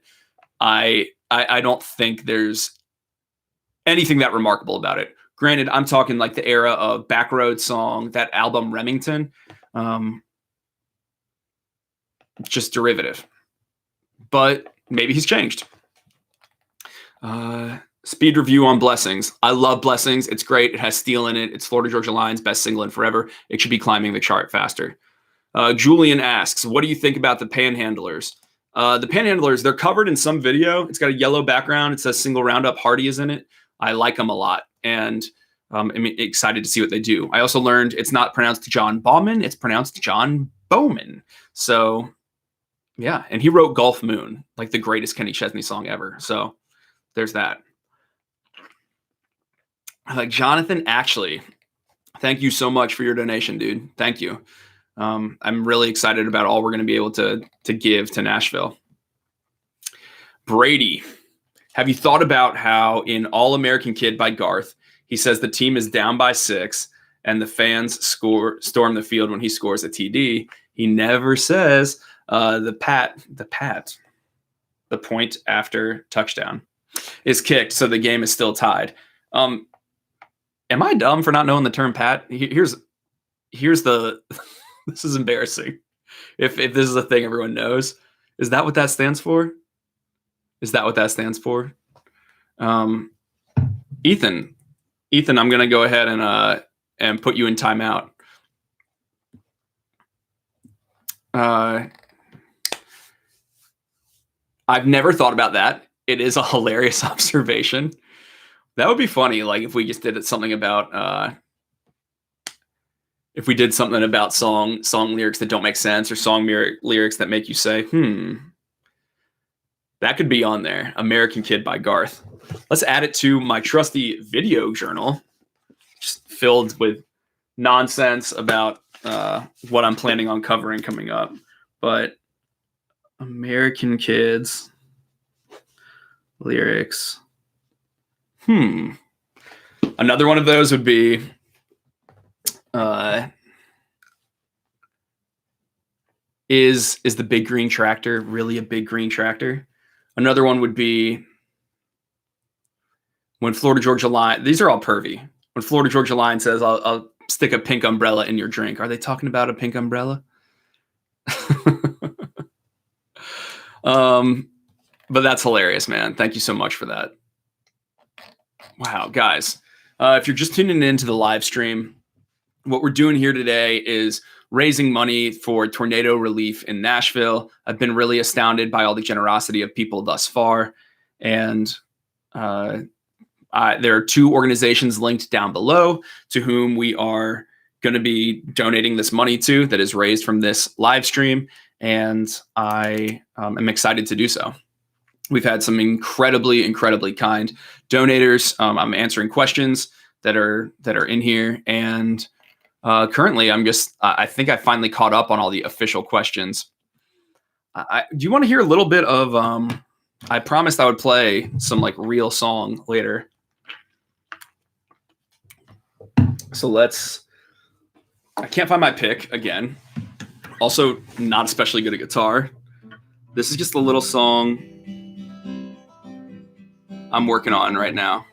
I don't think there's anything that remarkable about it. Granted, I'm talking like the era of Backroad Song, that album Remington. Just derivative. But maybe he's changed. Speed review on Blessings. I love Blessings. It's great. It has Steel in it. It's Florida Georgia Line's best single in forever. It should be climbing the chart faster. Julian asks, what do you think about the Panhandlers? The Panhandlers, they're covered in some video. It's got a yellow background. It says Single Roundup. Hardy is in it. I like them a lot. And I'm excited to see what they do. I also learned it's not pronounced John Bauman. It's pronounced John Bowman. So, yeah. And he wrote Gulf Moon, like the greatest Kenny Chesney song ever. So there's that. Like Jonathan, actually, thank you so much for your donation, dude. Thank you. I'm really excited about all we're going to be able to give to Nashville. Brady, have you thought about how in All American Kid by Garth, he says the team is down by 6 and the fans storm the field when he scores a TD. He never says the point after touchdown is kicked, so the game is still tied. Am I dumb for not knowing the term pat? Here's the this is embarrassing. If this is a thing everyone knows, is that what that stands for? Is that what that stands for? Ethan, I'm gonna go ahead and put you in timeout. I've never thought about that. It is a hilarious observation. That would be funny, like if we just did something about if we did something about song lyrics that don't make sense or song lyrics that make you say, that could be on there. American Kid by Garth. Let's add it to my trusty video journal, just filled with nonsense about what I'm planning on covering coming up. But American Kids lyrics. Another one of those would be is the big green tractor really a big green tractor? Another one would be when Florida Georgia Line, these are all pervy. When Florida Georgia Line says, I'll stick a pink umbrella in your drink. Are they talking about a pink umbrella? But that's hilarious, man. Thank you so much for that. Wow, guys. If you're just tuning into the live stream, what we're doing here today is raising money for tornado relief in Nashville. I've been really astounded by all the generosity of people thus far. And there are 2 organizations linked down below to whom we are going to be donating this money to that is raised from this live stream. And I am excited to do so. We've had some incredibly, incredibly kind donators. I'm answering questions that are in here. And currently, I think I finally caught up on all the official questions. Do you want to hear a little bit of, I promised I would play some like real song later. So I can't find my pick again. Also not especially good at guitar. This is just a little song I'm working on right now.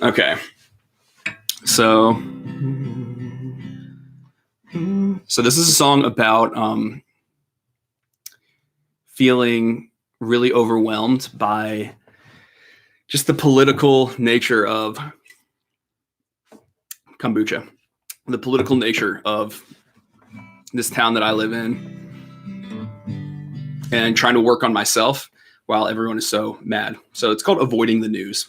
Okay. So this is a song about feeling really overwhelmed by just the political nature of kombucha, the political nature of this town that I live in, and trying to work on myself while everyone is so mad. So it's called Avoiding the News.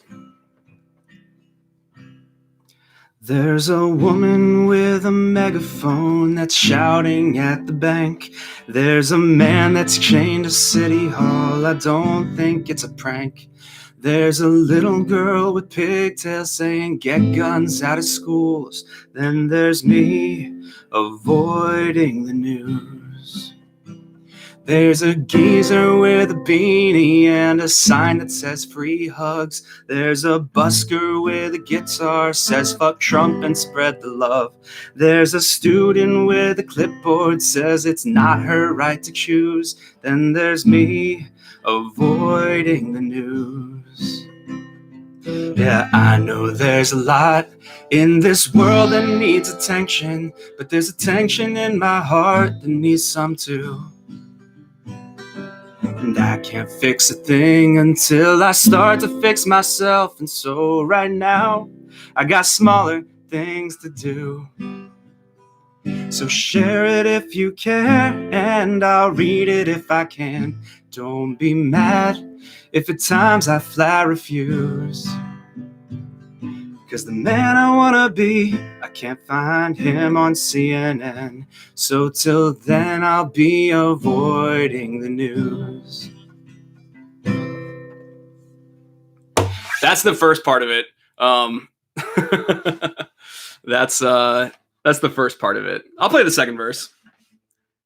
There's a woman with a megaphone that's shouting at the bank. There's a man that's chained to City Hall. I don't think it's a prank. There's a little girl with pigtails saying, get guns out of schools. Then there's me avoiding the news. There's a geezer with a beanie and a sign that says free hugs. There's a busker with a guitar, says fuck Trump and spread the love. There's a student with a clipboard, says it's not her right to choose. Then there's me avoiding the news. Yeah, I know there's a lot in this world that needs attention, but there's a tension in my heart that needs some too. And I can't fix a thing until I start to fix myself. And so right now, I got smaller things to do. So share it if you care, and I'll read it if I can. Don't be mad if at times I flat refuse. 'Cause the man I wanna be, I can't find him on CNN. So till then I'll be avoiding the news. That's the first part of it. That's the first part of it. I'll play the second verse.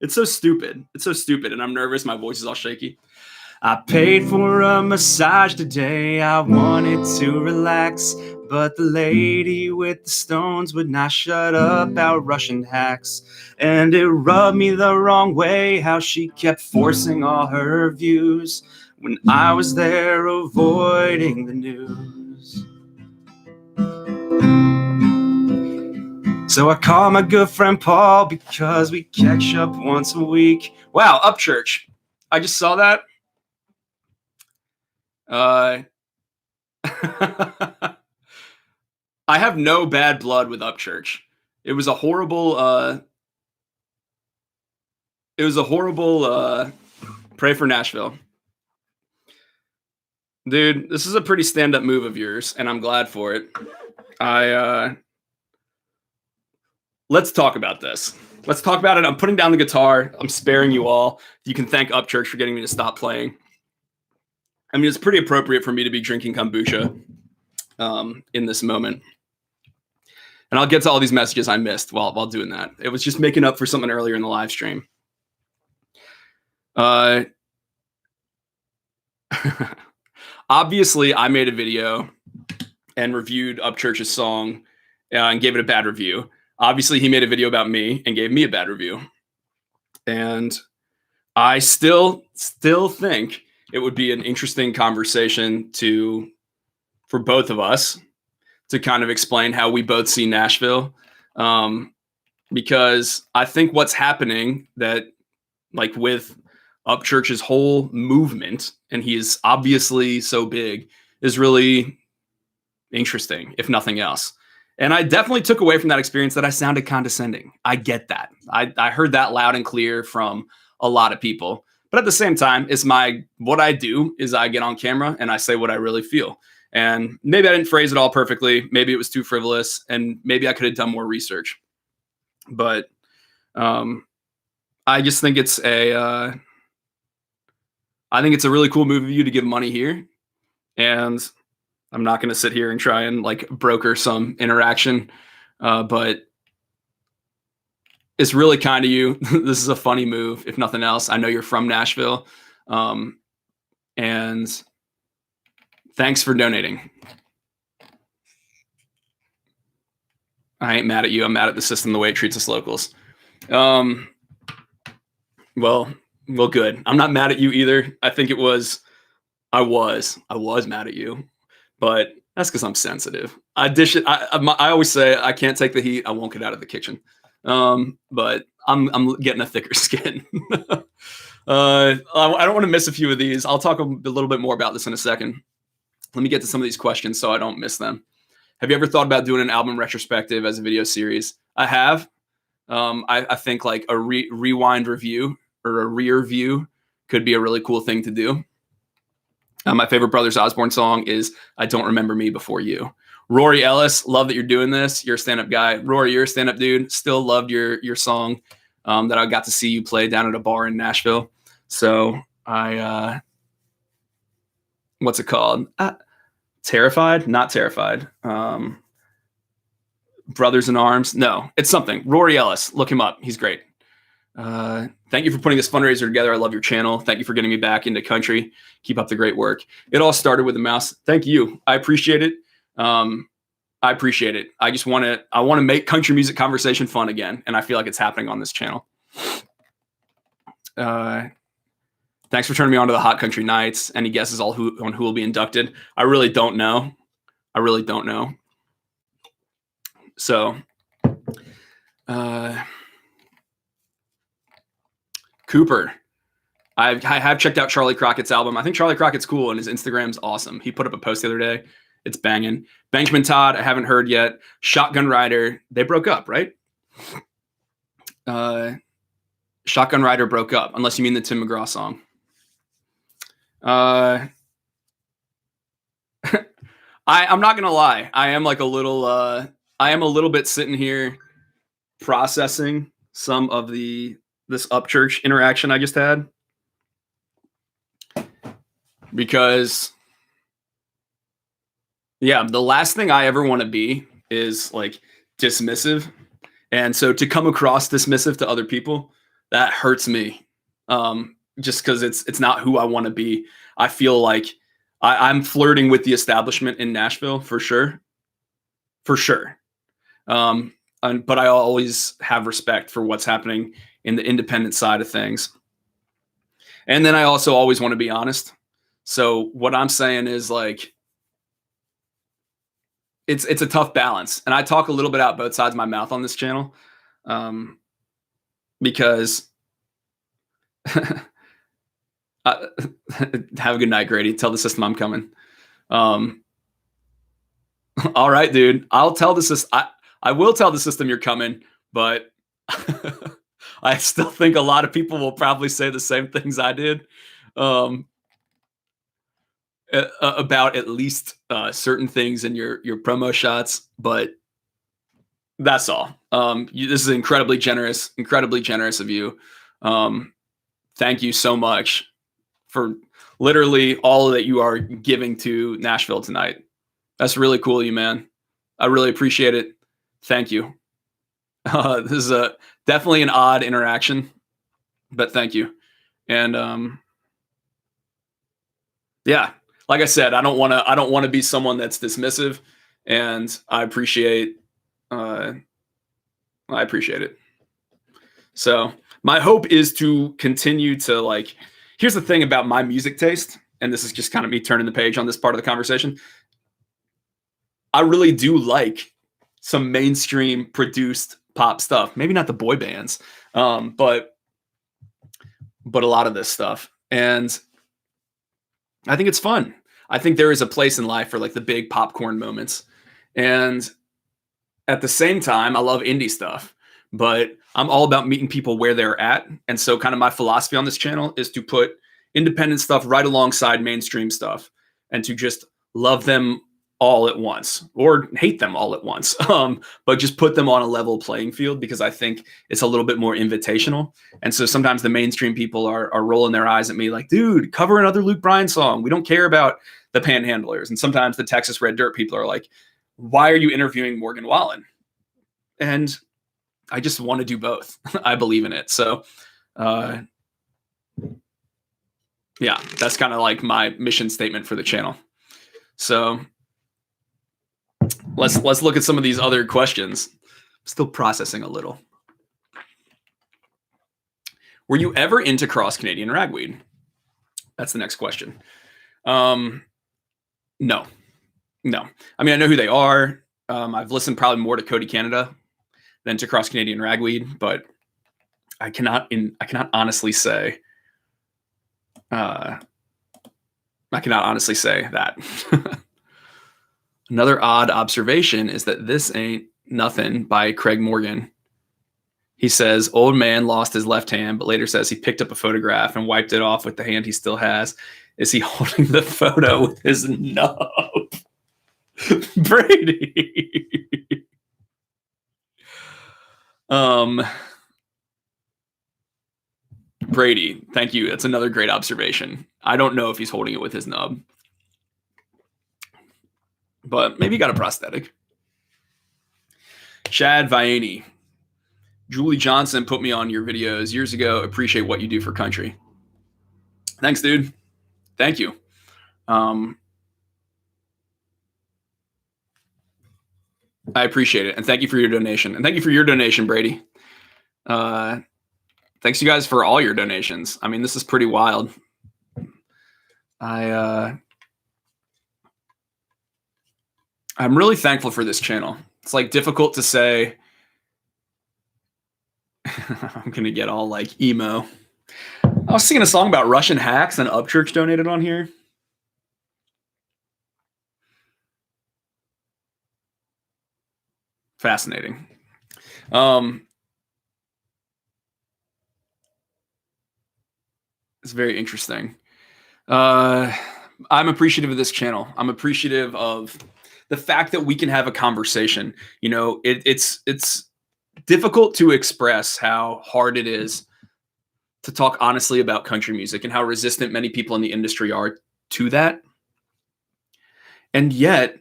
It's so stupid. It's so stupid, and I'm nervous. My voice is all shaky. I paid for a massage today. I wanted to relax, but the lady with the stones would not shut up about Russian hacks. And it rubbed me the wrong way how she kept forcing all her views when I was there avoiding the news. So I called my good friend Paul because we catch up once a week. Wow, Upchurch. I just saw that. I have no bad blood with Upchurch. It was a horrible pray for Nashville. Dude, this is a pretty stand-up move of yours, and I'm glad for it. Let's talk about this. Let's talk about it. I'm putting down the guitar. I'm sparing you all. You can thank Upchurch for getting me to stop playing. I mean, it's pretty appropriate for me to be drinking kombucha in this moment. And I'll get to all these messages I missed while doing that. It was just making up for something earlier in the live stream. Obviously, I made a video and reviewed Upchurch's song and gave it a bad review. Obviously, he made a video about me and gave me a bad review. And I still think it would be an interesting conversation for both of us to kind of explain how we both see Nashville. because I think what's happening that like with Upchurch's whole movement, and he is obviously so big, is really interesting, if nothing else. And I definitely took away from that experience that I sounded condescending. I get that. I heard that loud and clear from a lot of people. But at the same time, it's what I do is I get on camera and I say what I really feel. And maybe I didn't phrase it all perfectly. Maybe it was too frivolous, and maybe I could have done more research. But I just think it's I think it's a really cool move of you to give money here. And I'm not going to sit here and try and like broker some interaction, but it's really kind of you. This is a funny move, if nothing else. I know you're from Nashville, and thanks for donating. I ain't mad at you. I'm mad at the system, the way it treats us locals. Well, good. I'm not mad at you either. I think I was mad at you, but that's because I'm sensitive. I always say I can't take the heat. I won't get out of the kitchen. But I'm getting a thicker skin. I don't want to miss a few of these. I'll talk a little bit more about this in a second. Let me get to some of these questions so I don't miss them. Have you ever thought about doing an album retrospective as a video series? I have. I think like a rewind review or a rear view could be a really cool thing to do. My favorite Brothers Osborne song is I Don't Remember Me Before You. Rory Ellis, love that you're doing this. You're a stand-up guy. Rory, you're a stand-up dude. Still loved your song that I got to see you play down at a bar in Nashville. So what's it called? Terrified? Not Terrified. Brothers in Arms? No, it's something. Rory Ellis, look him up. He's great. Thank you for putting this fundraiser together. I love your channel. Thank you for getting me back into country. Keep up the great work. It all started with a mouse. Thank you. I appreciate it. I appreciate it. I want to make country music conversation fun again. And I feel like it's happening on this channel. Thanks for turning me on to the Hot Country Nights. Any guesses on who will be inducted? I really don't know. So, Cooper, I have checked out Charlie Crockett's album. I think Charlie Crockett's cool and his Instagram's awesome. He put up a post the other day. It's banging. Benjamin Todd, I haven't heard yet. Shotgun Rider, they broke up, right? Shotgun Rider broke up, unless you mean the Tim McGraw song. I'm not gonna lie. I am a little bit sitting here processing some of this Upchurch interaction I just had, because the last thing I ever want to be is like dismissive. And so to come across dismissive to other people, that hurts me. Just because it's not who I want to be. I feel like I'm flirting with the establishment in Nashville for sure. But I always have respect for what's happening in the independent side of things. And then I also always want to be honest. So what I'm saying is like, it's a tough balance. And I talk a little bit out both sides of my mouth on this channel. Because have a good night, Grady. Tell the system I'm coming. All right, dude. I'll tell the system. I will tell the system you're coming, but I still think a lot of people will probably say the same things I did about at least certain things in your promo shots. But that's all. This is incredibly generous of you. Thank you so much for literally all that you are giving to Nashville tonight. That's really cool of you, man. I really appreciate it. Thank you. This is definitely an odd interaction, but thank you. And like I said, I don't want to be someone that's dismissive, and I appreciate it. So my hope is to continue to like, here's the thing about my music taste, and this is just kind of me turning the page on this part of the conversation. I really do like some mainstream produced pop stuff. Maybe not the boy bands, but a lot of this stuff. And I think it's fun. I think there is a place in life for like the big popcorn moments. And at the same time, I love indie stuff, but I'm all about meeting people where they're at. And so kind of my philosophy on this channel is to put independent stuff right alongside mainstream stuff and to just love them all at once or hate them all at once. But just put them on a level playing field because I think it's a little bit more invitational. And so sometimes the mainstream people are rolling their eyes at me like, dude, cover another Luke Bryan song. We don't care about the Panhandlers. And sometimes the Texas Red Dirt people are like, why are you interviewing Morgan Wallen? And I just want to do both. I believe in it. So, yeah, that's kind of like my mission statement for the channel. So let's look at some of these other questions. Still processing a little. Were you ever into cross Canadian ragweed? That's the next question. No. I mean, I know who they are. I've listened probably more to Cody Canada than to cross Canadian ragweed, but I cannot honestly say. I cannot honestly say that. Another odd observation is that This Ain't Nothing by Craig Morgan. He says, old man lost his left hand, but later says he picked up a photograph and wiped it off with the hand he still has. Is he holding the photo with his nub? Brady. Brady, thank you. That's another great observation. I don't know if he's holding it with his nub, but maybe he got a prosthetic. Chad Vianney. Julie Johnson put me on your videos years ago. Appreciate what you do for country. Thanks, dude. Thank you. I appreciate it. And thank you for your donation. And thank you for your donation, Brady. Thanks you guys for all your donations. I mean, this is pretty wild. I'm really thankful for this channel. It's like difficult to say. I'm going to get all like emo. I was singing a song about Russian hacks and Upchurch donated on here. Fascinating. It's very interesting. I'm appreciative of this channel. I'm appreciative of the fact that we can have a conversation. You know, it's difficult to express how hard it is to talk honestly about country music and how resistant many people in the industry are to that. And yet,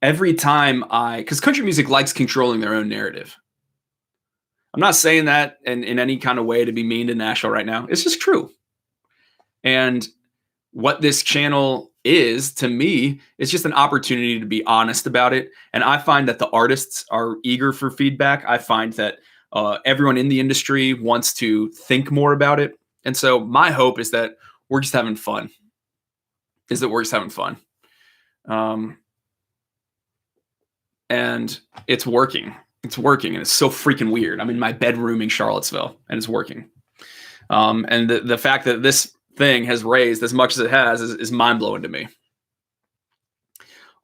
every time because country music likes controlling their own narrative. I'm not saying that in any kind of way to be mean to Nashville right now. It's just true. And what this channel is, to me, is just an opportunity to be honest about it. And I find that the artists are eager for feedback. I find that everyone in the industry wants to think more about it. And so my hope is that we're just having fun. And it's working. It's working. And it's so freaking weird. I'm in my bedroom in Charlottesville and it's working. And the fact that this thing has raised as much as it has is mind-blowing to me.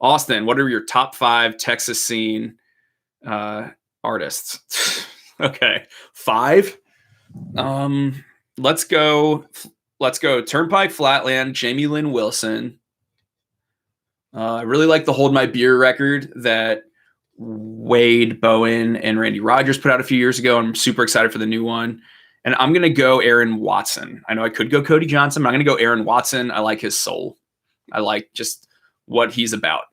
Austin, what are your top 5 Texas scene artists? Okay, 5. Let's go Turnpike Flatland, Jamie Lynn Wilson. I really like the Hold My Beer record that Wade Bowen and Randy Rogers put out a few years ago. I'm super excited for the new one. And I'm going to go Aaron Watson. I know I could go Cody Johnson, but I'm going to go Aaron Watson. I like his soul. I like just what he's about.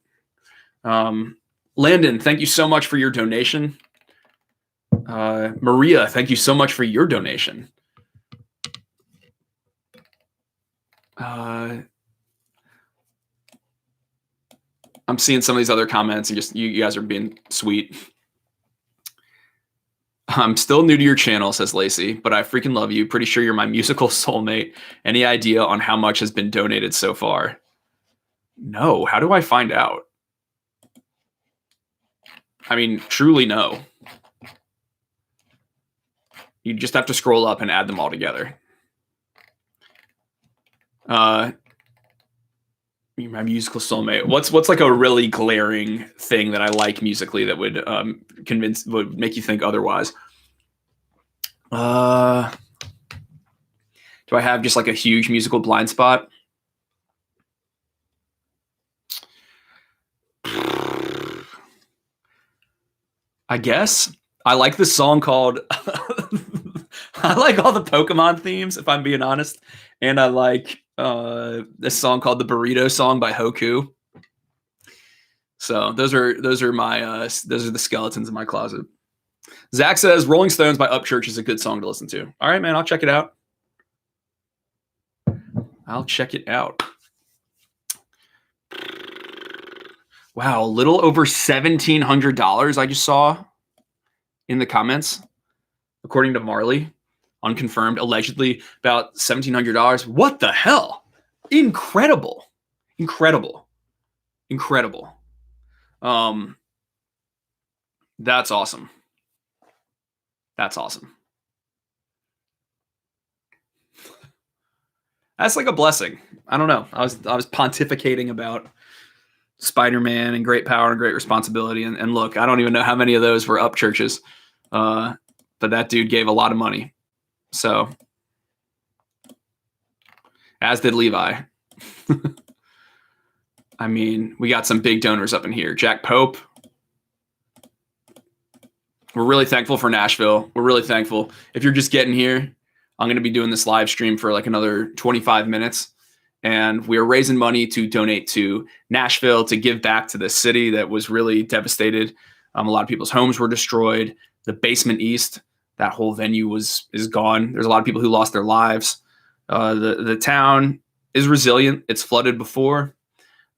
Landon, thank you so much for your donation. Maria, thank you so much for your donation. I'm seeing some of these other comments and just you guys are being sweet. I'm still new to your channel, says Lacey, but I freaking love you. Pretty sure you're my musical soulmate. Any idea on how much has been donated so far? No. How do I find out? I mean, truly no. You just have to scroll up and add them all together. My musical soulmate. What's like a really glaring thing that I like musically that would would make you think otherwise? Do I have just like a huge musical blind spot? I guess I like this song called I like all the Pokemon themes, if I'm being honest. And I like this song called the Burrito Song by Hoku. So those are the skeletons in my closet. Zach says Rolling Stones by Upchurch is a good song to listen to. All right, man, I'll check it out. Wow, a little over $1,700 I just saw in the comments, according to Marley. Unconfirmed, allegedly about $1,700. What the hell? Incredible. That's awesome. That's like a blessing. I don't know. I was pontificating about Spider-Man and great power and great responsibility. And look, I don't even know how many of those were Upchurches. But that dude gave a lot of money. So, as did Levi. I mean, we got some big donors up in here. Jack Pope. We're really thankful for Nashville. We're really thankful. If you're just getting here, I'm going to be doing this live stream for like another 25 minutes. And we are raising money to donate to Nashville to give back to the city that was really devastated. A lot of people's homes were destroyed. The Basement East, that whole venue is gone. There's a lot of people who lost their lives. The town is resilient. It's flooded before.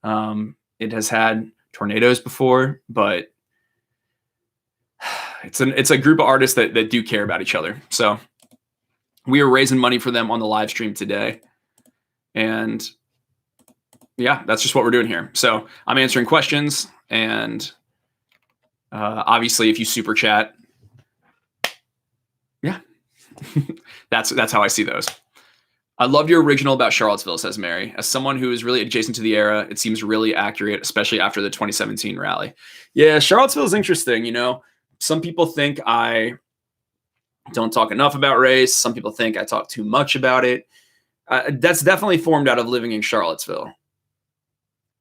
It has had tornadoes before, but it's a group of artists that do care about each other. So we are raising money for them on the live stream today. And yeah, that's just what we're doing here. So I'm answering questions, and obviously if you super chat, yeah, that's how I see those. I loved your original about Charlottesville, says Mary. As someone who is really adjacent to the era, it seems really accurate, especially after the 2017 rally. Yeah, Charlottesville is interesting. You know, some people think I don't talk enough about race. Some people think I talk too much about it. That's definitely formed out of living in Charlottesville.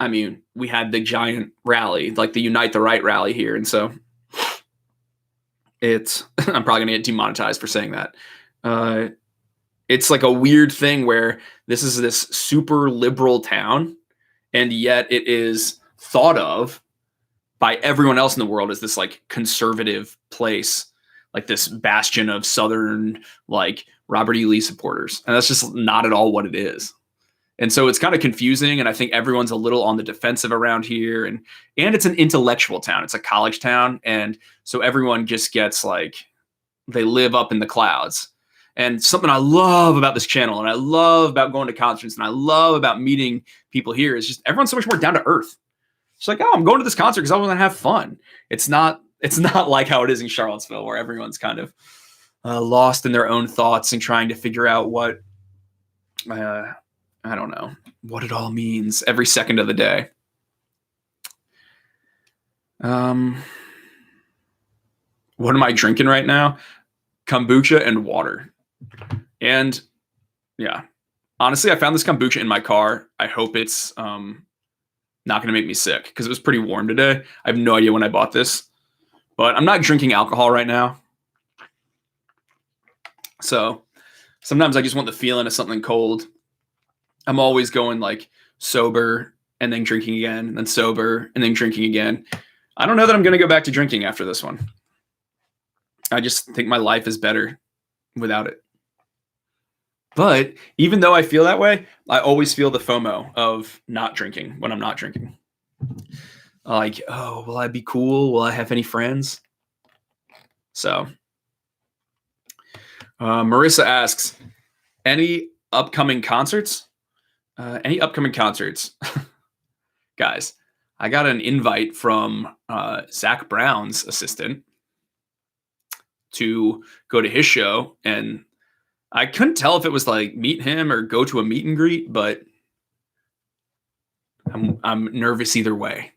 I mean, we had the giant rally, like the Unite the Right rally here. And so I'm probably going to get demonetized for saying that. It's like a weird thing where this is this super liberal town, and yet it is thought of by everyone else in the world as this like conservative place, like this bastion of Southern, like Robert E. Lee supporters. And that's just not at all what it is. And so it's kind of confusing. And I think everyone's a little on the defensive around here. And it's an intellectual town. It's a college town. And so everyone just gets like, they live up in the clouds. And something I love about this channel, and I love about going to concerts, and I love about meeting people here, is just everyone's so much more down to earth. It's like, oh, I'm going to this concert because I want to have fun. It's not like how it is in Charlottesville, where everyone's kind of lost in their own thoughts and trying to figure out what, I don't know, what it all means every second of the day. What am I drinking right now? Kombucha and water. And yeah, honestly, I found this kombucha in my car. I hope it's not going to make me sick because it was pretty warm today. I have no idea when I bought this, but I'm not drinking alcohol right now. So sometimes I just want the feeling of something cold. I'm always going like sober and then drinking again, and then sober and then drinking again. I don't know that I'm going to go back to drinking after this one. I just think my life is better without it. But even though I feel that way, I always feel the FOMO of not drinking when I'm not drinking. Like, oh, will I be cool? Will I have any friends? So Marissa asks, any upcoming concerts? Guys, I got an invite from Zach Brown's assistant to go to his show, and I couldn't tell if it was like meet him or go to a meet and greet, but I'm nervous either way.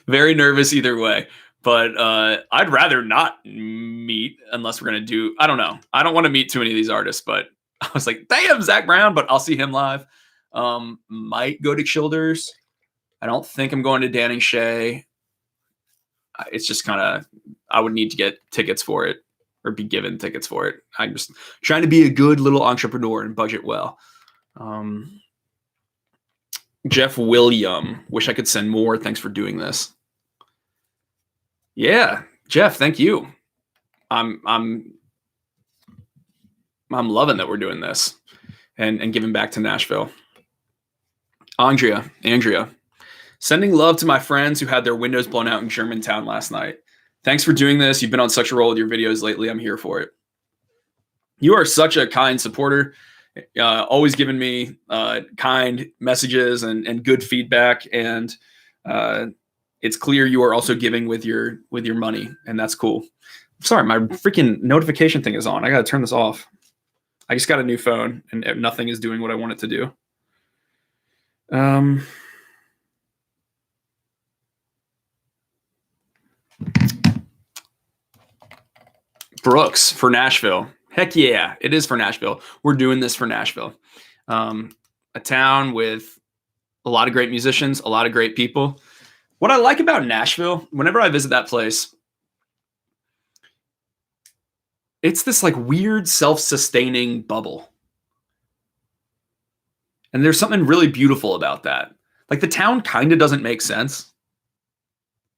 Very nervous either way. But I'd rather not meet unless we're gonna do. I don't know. I don't want to meet too many of these artists, but I was like, damn, Zach Brown, but I'll see him live. Might go to Childers. I don't think I'm going to Danning Shay. It's just kind of, I would need to get tickets for it or be given tickets for it. I'm just trying to be a good little entrepreneur and budget well. Jeff William, wish I could send more. Thanks for doing this. Yeah, Jeff, thank you. I'm loving that we're doing this and giving back to Nashville. Andrea, sending love to my friends who had their windows blown out in Germantown last night. Thanks for doing this. You've been on such a roll with your videos lately. I'm here for it. You are such a kind supporter, always giving me kind messages and good feedback. And it's clear you are also giving with your money, and that's cool. Sorry, my freaking notification thing is on. I got to turn this off. I just got a new phone, and nothing is doing what I want it to do. Brooks for Nashville. Heck yeah, it is for Nashville. We're doing this for Nashville. A town with a lot of great musicians, a lot of great people. What I like about Nashville, whenever I visit that place, it's this like weird self-sustaining bubble. And there's something really beautiful about that. Like the town kind of doesn't make sense.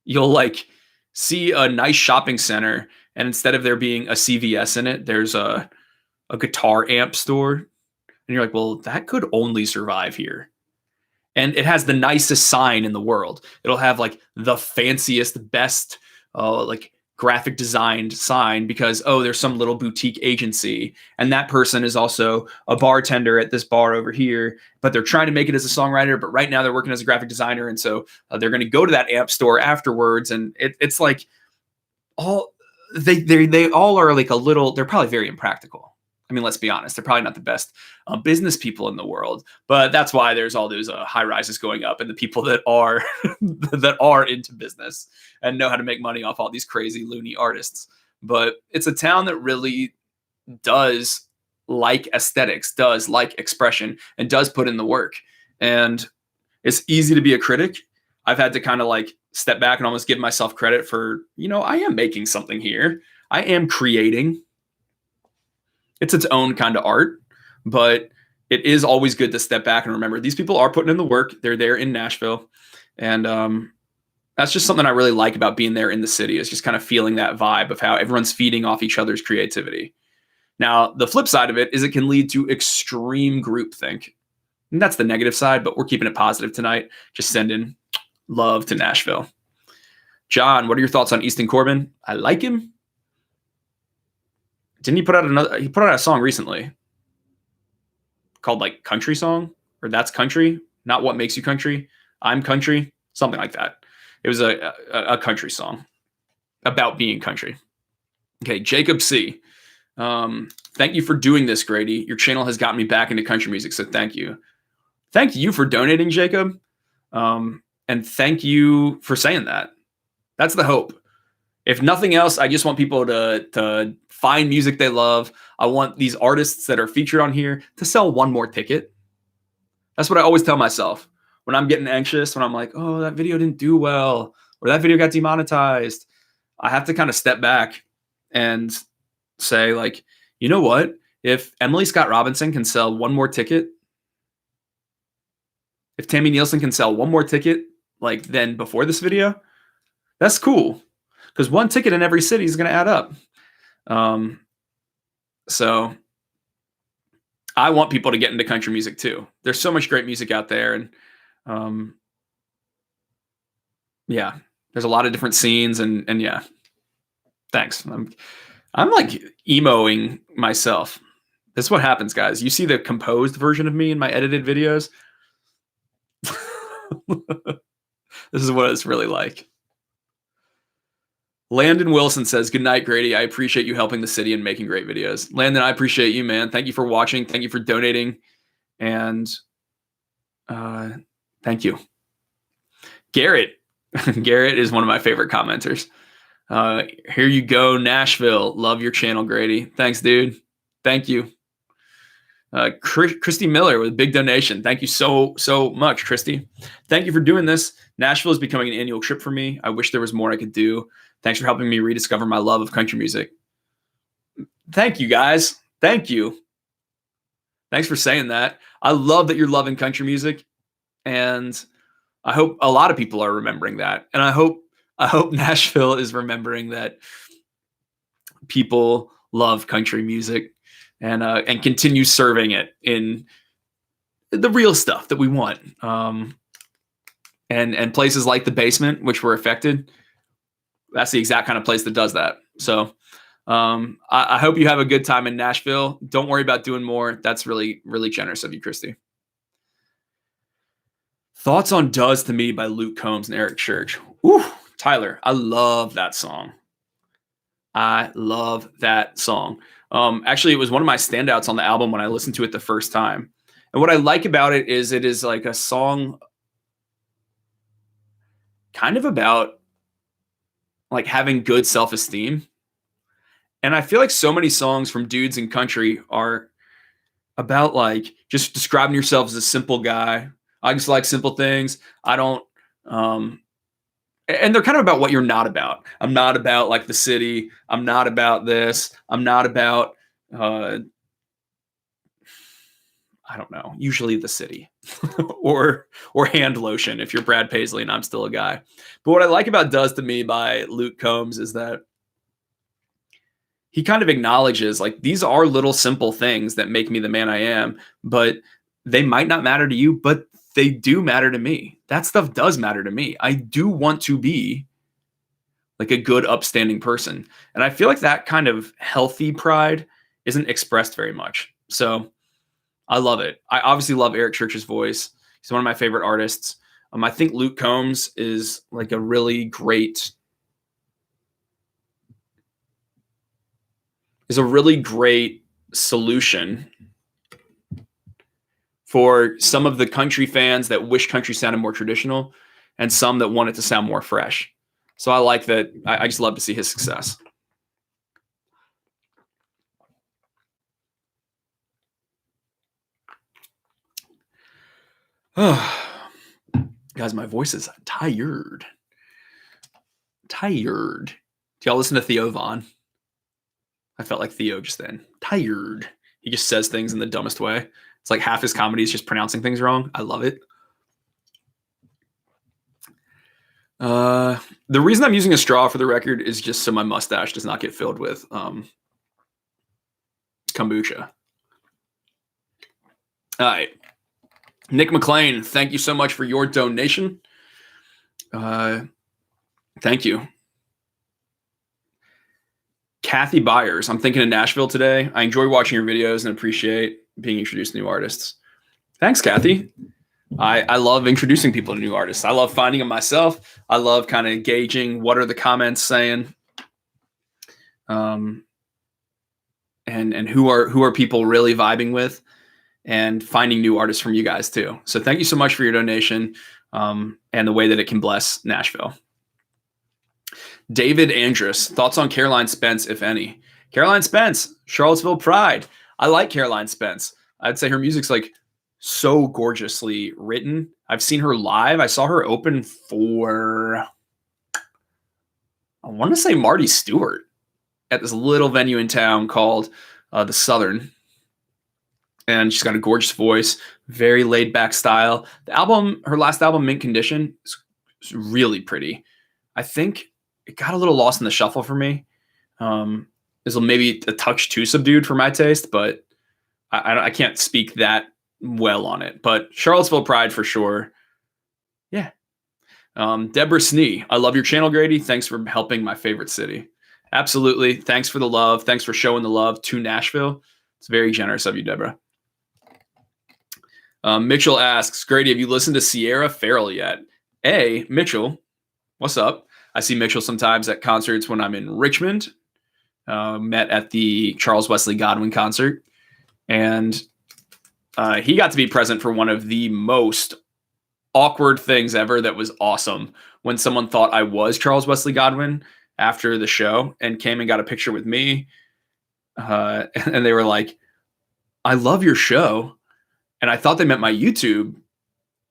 You'll like see a nice shopping center, and instead of there being a CVS in it, there's a guitar amp store. And you're like, well, that could only survive here. And it has the nicest sign in the world. It'll have like the fanciest, best, like graphic designed sign because, oh, there's some little boutique agency. And that person is also a bartender at this bar over here, but they're trying to make it as a songwriter. But right now they're working as a graphic designer. And so they're going to go to that amp store afterwards. And it's like all they all are like a little, they're probably very impractical. I mean, let's be honest. They're probably not the best business people in the world, but that's why there's all those high rises going up, and the people that are that are into business and know how to make money off all these crazy loony artists. But it's a town that really does like aesthetics, does like expression, and does put in the work. And it's easy to be a critic. I've had to kind of like step back and almost give myself credit for, I am making something here. I am creating. It's its own kind of art, but it is always good to step back and remember these people are putting in the work. They're there in Nashville. And that's just something I really like about being there in the city, is just kind of feeling that vibe of how everyone's feeding off each other's creativity. Now, the flip side of it is it can lead to extreme groupthink. And that's the negative side, but we're keeping it positive tonight. Just sending love to Nashville. John, what are your thoughts on Easton Corbin? I like him. Didn't he put out a song recently called like Country Song, or That's Country, Not What Makes You Country, I'm Country, something like that. It was a country song about being country. Okay, Jacob C. Thank you for doing this, Grady. Your channel has gotten me back into country music, so thank you. Thank you for donating, Jacob. And thank you for saying that. That's the hope. If nothing else, I just want people to find music they love. I want these artists that are featured on here to sell one more ticket. That's what I always tell myself when I'm getting anxious, when I'm like, oh, that video didn't do well, or that video got demonetized. I have to kind of step back and say, like, you know what? If Emily Scott Robinson can sell one more ticket, if Tammy Nielsen can sell one more ticket, like than before this video, that's cool. Because one ticket in every city is going to add up. So I want people to get into country music too. There's so much great music out there. And yeah, there's a lot of different scenes. And yeah, thanks. I'm like emoing myself. This is what happens, guys. You see the composed version of me in my edited videos. This is what it's really like. Landon Wilson says, good night, Grady. I appreciate you helping the city and making great videos. Landon, I appreciate you, man. Thank you for watching. Thank you for donating. And thank you. Garrett. Garrett is one of my favorite commenters. Here you go, Nashville. Love your channel, Grady. Thanks, dude. Thank you. Christy Miller with a big donation. Thank you so much, Christy. Thank you for doing this. Nashville is becoming an annual trip for me. I wish there was more I could do. Thanks for helping me rediscover my love of country music. Thank you, guys. Thank you. Thanks for saying that. I love that you're loving country music, and I hope a lot of people are remembering that. And I hope Nashville is remembering that people love country music and continue serving it in the real stuff that we want. And places like the basement, which were affected, that's the exact kind of place that does that. So I hope you have a good time in Nashville. Don't worry about doing more. That's really, really generous of you, Christy. Thoughts on Does to Me by Luke Combs and Eric Church. Ooh, Tyler, I love that song. I love that song. Actually, it was one of my standouts on the album when I listened to it the first time. And what I like about it is like a song kind of about like having good self-esteem. And I feel like so many songs from dudes in country are about like just describing yourself as a simple guy. I just like simple things. I don't, and they're kind of about what you're not about. I'm not about like the city. I'm not about this. I'm not about, I don't know, usually the city or hand lotion if you're Brad Paisley and I'm still a guy. But what I like about Does to Me by Luke Combs is that he kind of acknowledges like these are little simple things that make me the man I am, but they might not matter to you, but they do matter to me. That stuff does matter to me. I do want to be like a good, upstanding person. And I feel like that kind of healthy pride isn't expressed very much. So I love it. I obviously love Eric Church's voice. He's one of my favorite artists. I think Luke Combs is like a really great solution for some of the country fans that wish country sounded more traditional and some that want it to sound more fresh. So I like that. I just love to see his success. Guys, my voice is tired. Do y'all listen to Theo Vaughn? I felt like Theo just then. Tired. He just says things in the dumbest way. It's like half his comedy is just pronouncing things wrong. I love it. The reason I'm using a straw for the record is just so my mustache does not get filled with kombucha. All right. Nick McLean, thank you so much for your donation. Thank you. Kathy Byers, I'm thinking of Nashville today. I enjoy watching your videos and appreciate being introduced to new artists. Thanks, Kathy. I love introducing people to new artists. I love finding them myself. I love kind of gauging what are the comments saying, and who are people really vibing with, and finding new artists from you guys too. So thank you so much for your donation and the way that it can bless Nashville. David Andrus, thoughts on Caroline Spence, if any? Caroline Spence, Charlottesville Pride. I like Caroline Spence. I'd say her music's like so gorgeously written. I've seen her live. I saw her open for, I want to say Marty Stewart at this little venue in town called the Southern. And she's got a gorgeous voice, very laid back style. The album, her last album, Mint Condition, is really pretty. I think it got a little lost in the shuffle for me. Is maybe a touch too subdued for my taste, but I can't speak that well on it. But Charlottesville Pride for sure. Yeah. Deborah Snee, I love your channel, Grady. Thanks for helping my favorite city. Absolutely. Thanks for the love. Thanks for showing the love to Nashville. It's very generous of you, Deborah. Mitchell asks, Grady, have you listened to Sierra Farrell yet? Mitchell, what's up? I see Mitchell sometimes at concerts when I'm in Richmond. Met at the Charles Wesley Godwin concert, and he got to be present for one of the most awkward things ever. That was awesome. When someone thought I was Charles Wesley Godwin after the show and came and got a picture with me, and they were like, "I love your show," and I thought they meant my YouTube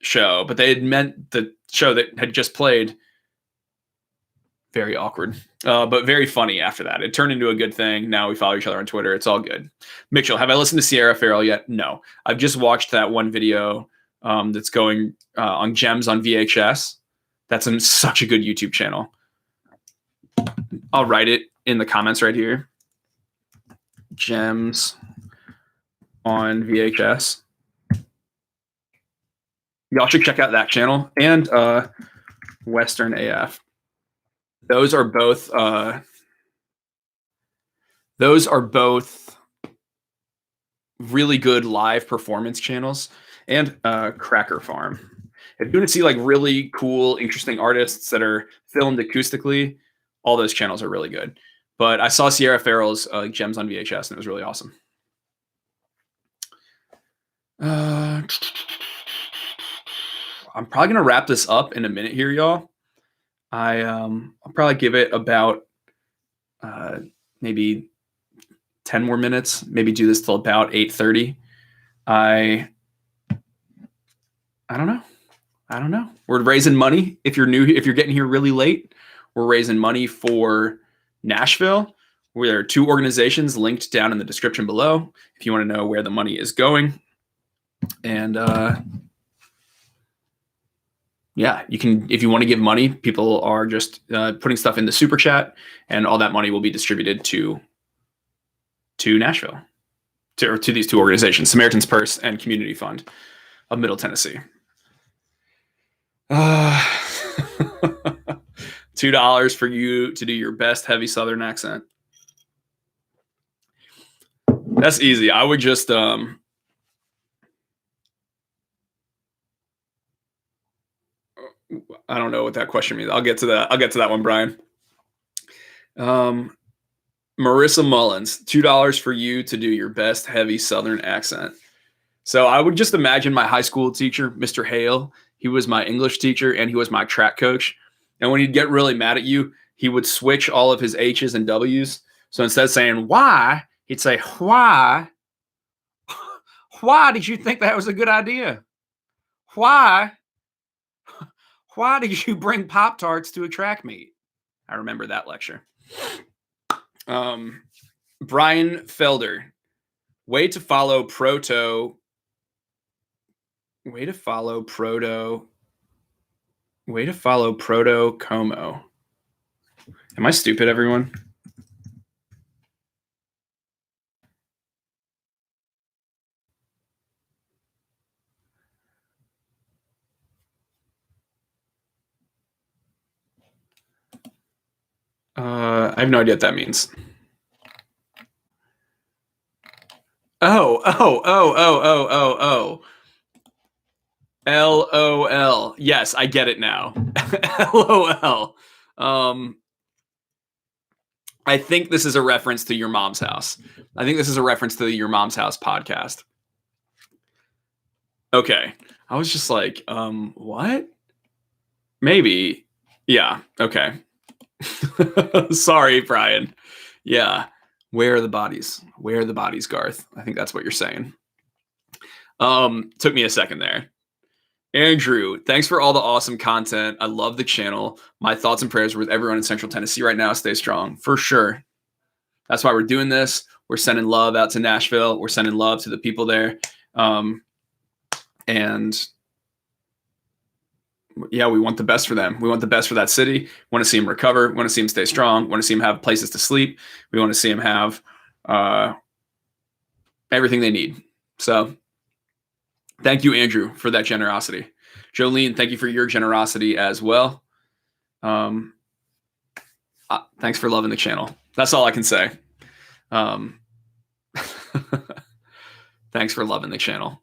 show, but they had meant the show that had just played. Very awkward, but very funny after that. It turned into a good thing. Now we follow each other on Twitter. It's all good. Mitchell, have I listened to Sierra Farrell yet? No. I've just watched that one video that's going on Gems on VHS. That's such a good YouTube channel. I'll write it in the comments right here. Gems on VHS. Y'all should check out that channel and Western AF. Those are both really good live performance channels, and Cracker Farm. If you want to see like really cool, interesting artists that are filmed acoustically, all those channels are really good. But I saw Sierra Farrell's Gems on VHS, and it was really awesome. I'm probably gonna wrap this up in a minute here, y'all. I'll probably give it about maybe 10 more minutes. Maybe do this till about 8:30. I don't know. We're raising money. If you're new, if you're getting here really late, we're raising money for Nashville. There are 2 organizations linked down in the description below if you want to know where the money is going. And yeah, you can, if you want to give money, people are just putting stuff in the super chat, and all that money will be distributed to Nashville, to these 2 organizations, Samaritan's Purse and Community Fund of Middle Tennessee. $2 for you to do your best heavy Southern accent. That's easy. I would just I don't know what that question means. I'll get to that one, Brian. Marissa Mullins, $2 for you to do your best heavy Southern accent. So I would just imagine my high school teacher, Mr. Hale. He was my English teacher and he was my track coach. And when he'd get really mad at you, he would switch all of his H's and W's. So instead of saying why, he'd say, why? Why did you think that was a good idea? Why? Why did you bring Pop-Tarts to a track meet? I remember that lecture. Brian Felder, way to follow Proto Como. Am I stupid, everyone? I have no idea what that means. Oh. LOL. Yes, I get it now. LOL. I think this is a reference to Your Mom's House. I think this is a reference to the Your Mom's House podcast. Okay. I was just like, what? Maybe. Yeah. Okay. Sorry, Brian. Yeah. Where are the bodies? Where are the bodies, Garth? I think that's what you're saying. Took me a second there. Andrew, thanks for all the awesome content. I love the channel. My thoughts and prayers are with everyone in Central Tennessee right now. Stay strong. For sure. That's why we're doing this. We're sending love out to Nashville. We're sending love to the people there. And yeah, we want the best for them. We want the best for that city. We want to see them recover. We want to see them stay strong. We want to see them have places to sleep. We want to see them have everything they need. So thank you, Andrew, for that generosity. Jolene, thank you for your generosity as well. Thanks for loving the channel. That's all I can say. Thanks for loving the channel.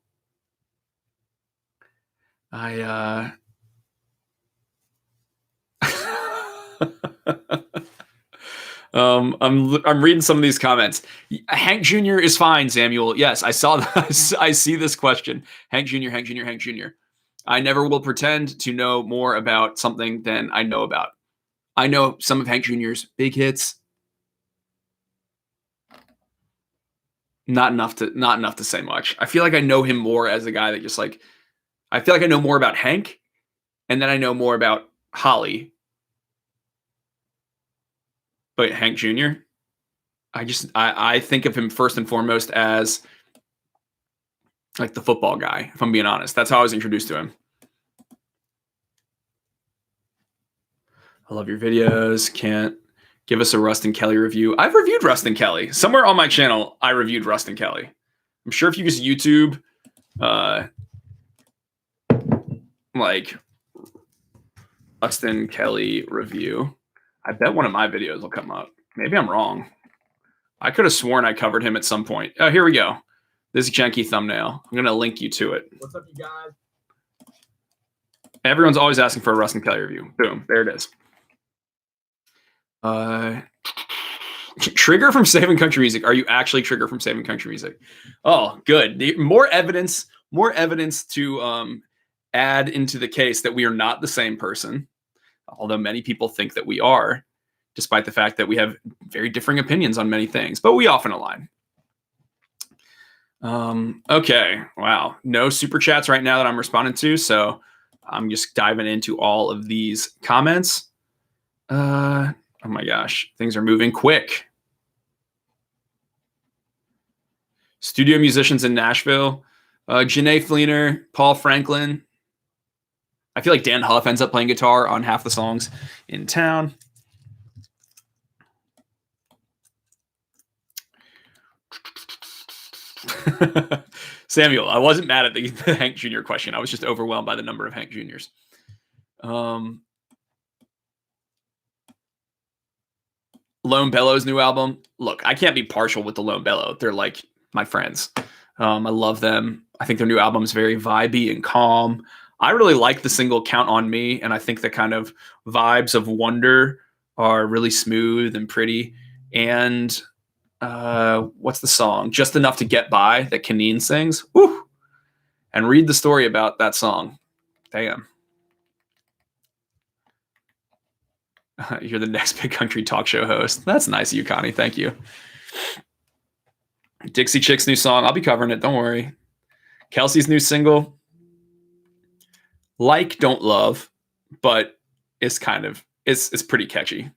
I'm reading some of these comments. Hank Jr. is fine, Samuel. Yes, I saw that. I see this question. Hank Jr., Hank Jr., Hank Jr. I never will pretend to know more about something than I know about. I know some of Hank Jr.'s big hits. Not enough to say much. I feel like I know him more as a guy that just like, I feel like I know more about Hank, and then I know more about Holly. But Hank Jr., I think of him first and foremost as like the football guy, if I'm being honest. That's how I was introduced to him. I love your videos. Can't give us a Rustin Kelly review. I've reviewed Rustin Kelly. Somewhere on my channel, I reviewed Rustin Kelly. I'm sure if you just YouTube like Rustin Kelly review, I bet one of my videos will come up. Maybe I'm wrong. I could have sworn I covered him at some point. Oh, here we go. This janky thumbnail. I'm going to link you to it. What's up, you guys? Everyone's always asking for a Rustin Kelly review. Boom. There it is. Trigger from Saving Country Music. Are you actually Trigger from Saving Country Music? Oh, good. More evidence to add into the case that we are not the same person, although many people think that we are, despite the fact that we have very differing opinions on many things, but we often align. Okay. Wow. No super chats right now that I'm responding to, so I'm just diving into all of these comments. Oh my gosh. Things are moving quick. Studio musicians in Nashville. Janae Fleener, Paul Franklin. I feel like Dan Huff ends up playing guitar on half the songs in town. Samuel, I wasn't mad at the Hank Jr. question. I was just overwhelmed by the number of Hank Jr.'s. Lone Bellow's new album. Look, I can't be partial with the Lone Bellow. They're like my friends. I love them. I think their new album is very vibey and calm. I really like the single Count on Me, and I think the kind of vibes of Wonder are really smooth and pretty. And what's the song? Just Enough to Get By that Kaneen sings. Woo! And read the story about that song. Damn. You're the next big country talk show host. That's nice of you, Connie. Thank you. Dixie Chick's new song. I'll be covering it. Don't worry. Kelsey's new single. Like Don't Love, but it's kind of, it's pretty catchy.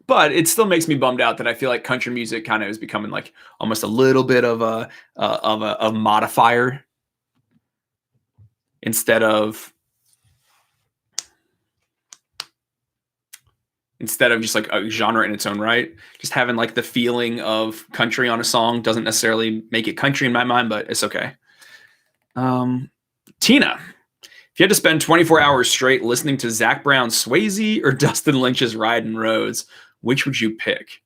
But it still makes me bummed out that I feel like country music kind of is becoming like almost a little bit of a modifier instead of just like a genre in its own right. Just having like the feeling of country on a song doesn't necessarily make it country in my mind, but it's okay. Tina, if you had to spend 24 hours straight listening to Zac Brown's Swayze or Dustin Lynch's Riding Roads, which would you pick?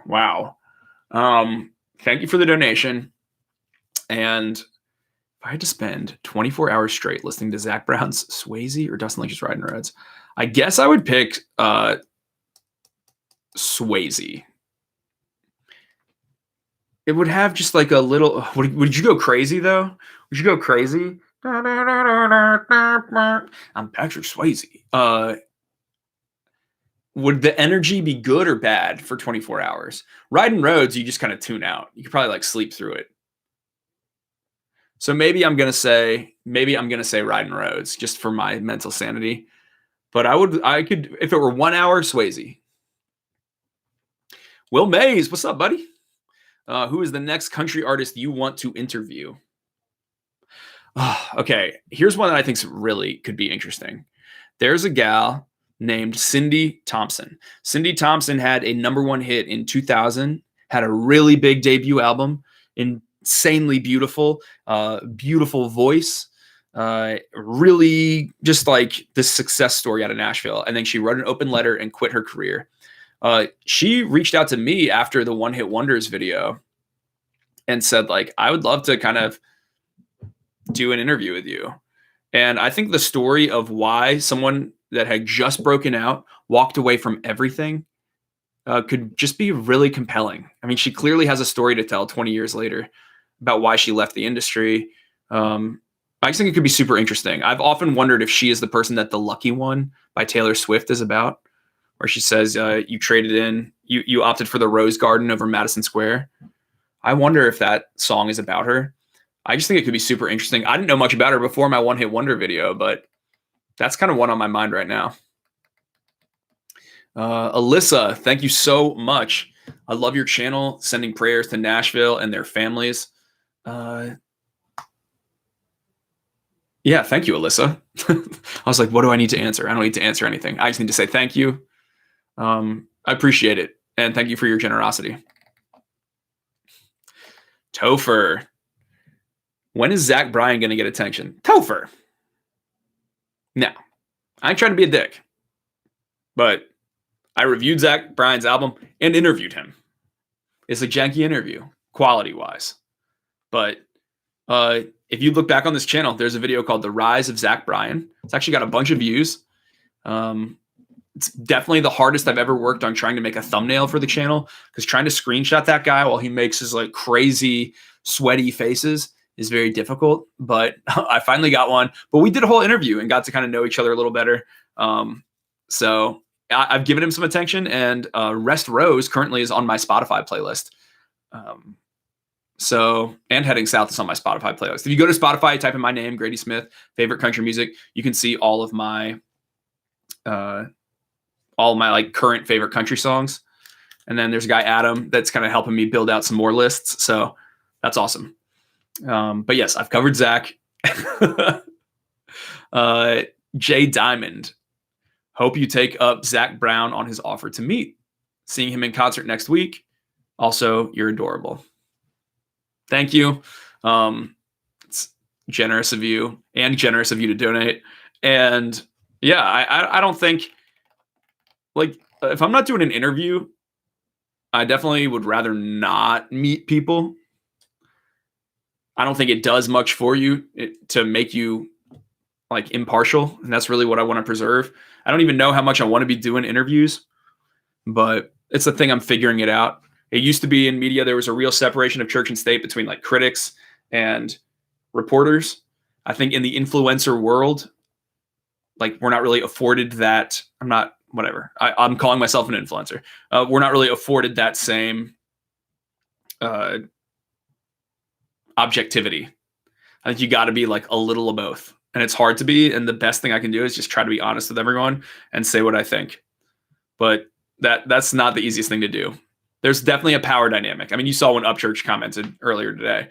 Wow. Thank you for the donation. And if I had to spend 24 hours straight listening to Zac Brown's Swayze or Dustin Lynch's Riding Roads, I guess I would pick Swayze. It would have just like a little. Would you go crazy though? Would you go crazy? I'm Patrick Swayze. Would the energy be good or bad for 24 hours? Riding Roads, you just kind of tune out. You could probably like sleep through it. So maybe I'm gonna say Riding Roads just for my mental sanity. But I could, if it were 1 hour, Swayze. Will Mays, what's up, buddy? Who is the next country artist you want to interview? Okay, here's one that I think really could be interesting. There's a gal named Cindy Thompson. Cindy Thompson had a #1 hit in 2000, had a really big debut album, insanely beautiful, beautiful voice. Really just like this success story out of Nashville. And then she wrote an open letter and quit her career. She reached out to me after the One Hit Wonders video and said like, I would love to kind of do an interview with you. And I think the story of why someone that had just broken out walked away from everything could just be really compelling. I mean, she clearly has a story to tell 20 years later about why she left the industry. I just think it could be super interesting. I've often wondered if she is the person that The Lucky One by Taylor Swift is about, where she says, you traded in, you opted for the Rose Garden over Madison Square. I wonder if that song is about her. I just think it could be super interesting. I didn't know much about her before my One Hit Wonder video, but that's kind of one on my mind right now. Alyssa, thank you so much. I love your channel. Sending prayers to Nashville and their families. Yeah, thank you, Alyssa. I was like, what do I need to answer? I don't need to answer anything. I just need to say thank you. I appreciate it. And thank you for your generosity. Topher. When is Zach Bryan going to get attention? Topher. Now, I ain't trying to be a dick, but I reviewed Zach Bryan's album and interviewed him. It's a janky interview, quality-wise. But if you look back on this channel, there's a video called The Rise of Zach Bryan. It's actually got a bunch of views. It's definitely the hardest I've ever worked on trying to make a thumbnail for the channel, because trying to screenshot that guy while he makes his like crazy sweaty faces is very difficult. But I finally got one. But we did a whole interview and got to kind of know each other a little better. So I've given him some attention, and Rest Rose currently is on my Spotify playlist. And Heading South is on my Spotify playlist. If you go to Spotify, type in my name, Grady Smith, favorite country music, you can see all of my like current favorite country songs. And then there's a guy, Adam, that's kind of helping me build out some more lists. So that's awesome. But yes, I've covered Zach. Jay Diamond. Hope you take up Zach Brown on his offer to meet. Seeing him in concert next week. Also, you're adorable. Thank you. It's generous of you to donate. And yeah, I don't think, like, if I'm not doing an interview, I definitely would rather not meet people. I don't think it does much for you to make you like impartial. And that's really what I want to preserve. I don't even know how much I want to be doing interviews, but it's the thing, I'm figuring it out. It used to be in media, there was a real separation of church and state between like critics and reporters. I think in the influencer world, like we're not really afforded that. I'm calling myself an influencer. We're not really afforded that same objectivity. I think you got to be like a little of both, and it's hard to be. And the best thing I can do is just try to be honest with everyone and say what I think. But that's not the easiest thing to do. There's definitely a power dynamic. I mean, you saw when Upchurch commented earlier today.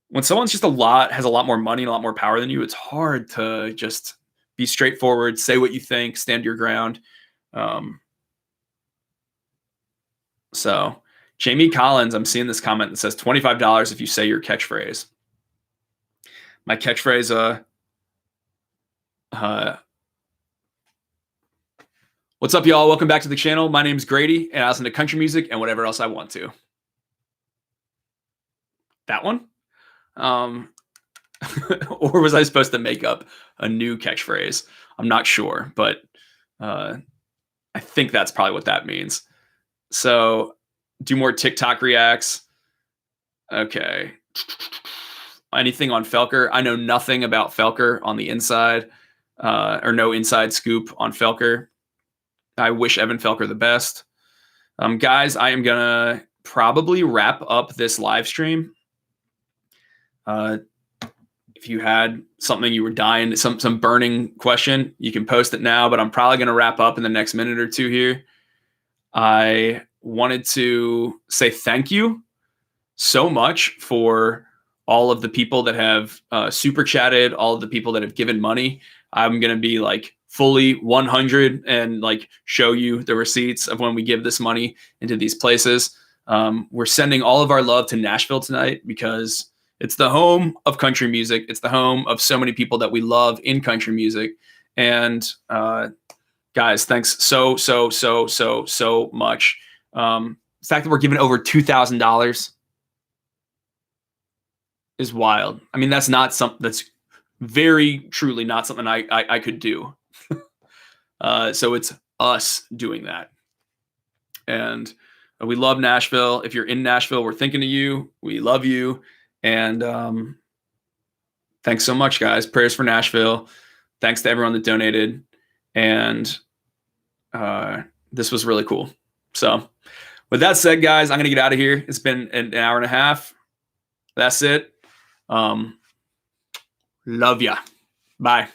When someone's just has a lot more money and a lot more power than you, it's hard to just be straightforward, say what you think, stand your ground. So Jamie Collins, I'm seeing this comment that says $25 if you say your catchphrase. My catchphrase, what's up, y'all? Welcome back to the channel. My name's Grady, and I listen to country music and whatever else I want to. That one? Or was I supposed to make up a new catchphrase? I'm not sure, but I think that's probably what that means. So do more TikTok reacts. Okay. Anything on Felker? I know nothing about Felker on the inside, or no inside scoop on Felker. I wish Evan Felker the best. Guys, I am going to probably wrap up this live stream. If you had something you were dying, some burning question, you can post it now, but I'm probably going to wrap up in the next minute or two here. I wanted to say thank you so much for all of the people that have super chatted, all of the people that have given money. I'm going to be like fully 100 and like show you the receipts of when we give this money into these places. We're sending all of our love to Nashville tonight because it's the home of country music. It's the home of so many people that we love in country music. And guys, thanks so much. The fact that we're giving over $2,000 is wild. I mean, that's not something that's very truly not something I could do. So it's us doing that. And we love Nashville. If you're in Nashville, we're thinking of you. We love you. And thanks so much, guys. Prayers for Nashville. Thanks to everyone that donated. And this was really cool. So with that said, guys, I'm going to get out of here. It's been an hour and a half. That's it. Love ya. Bye.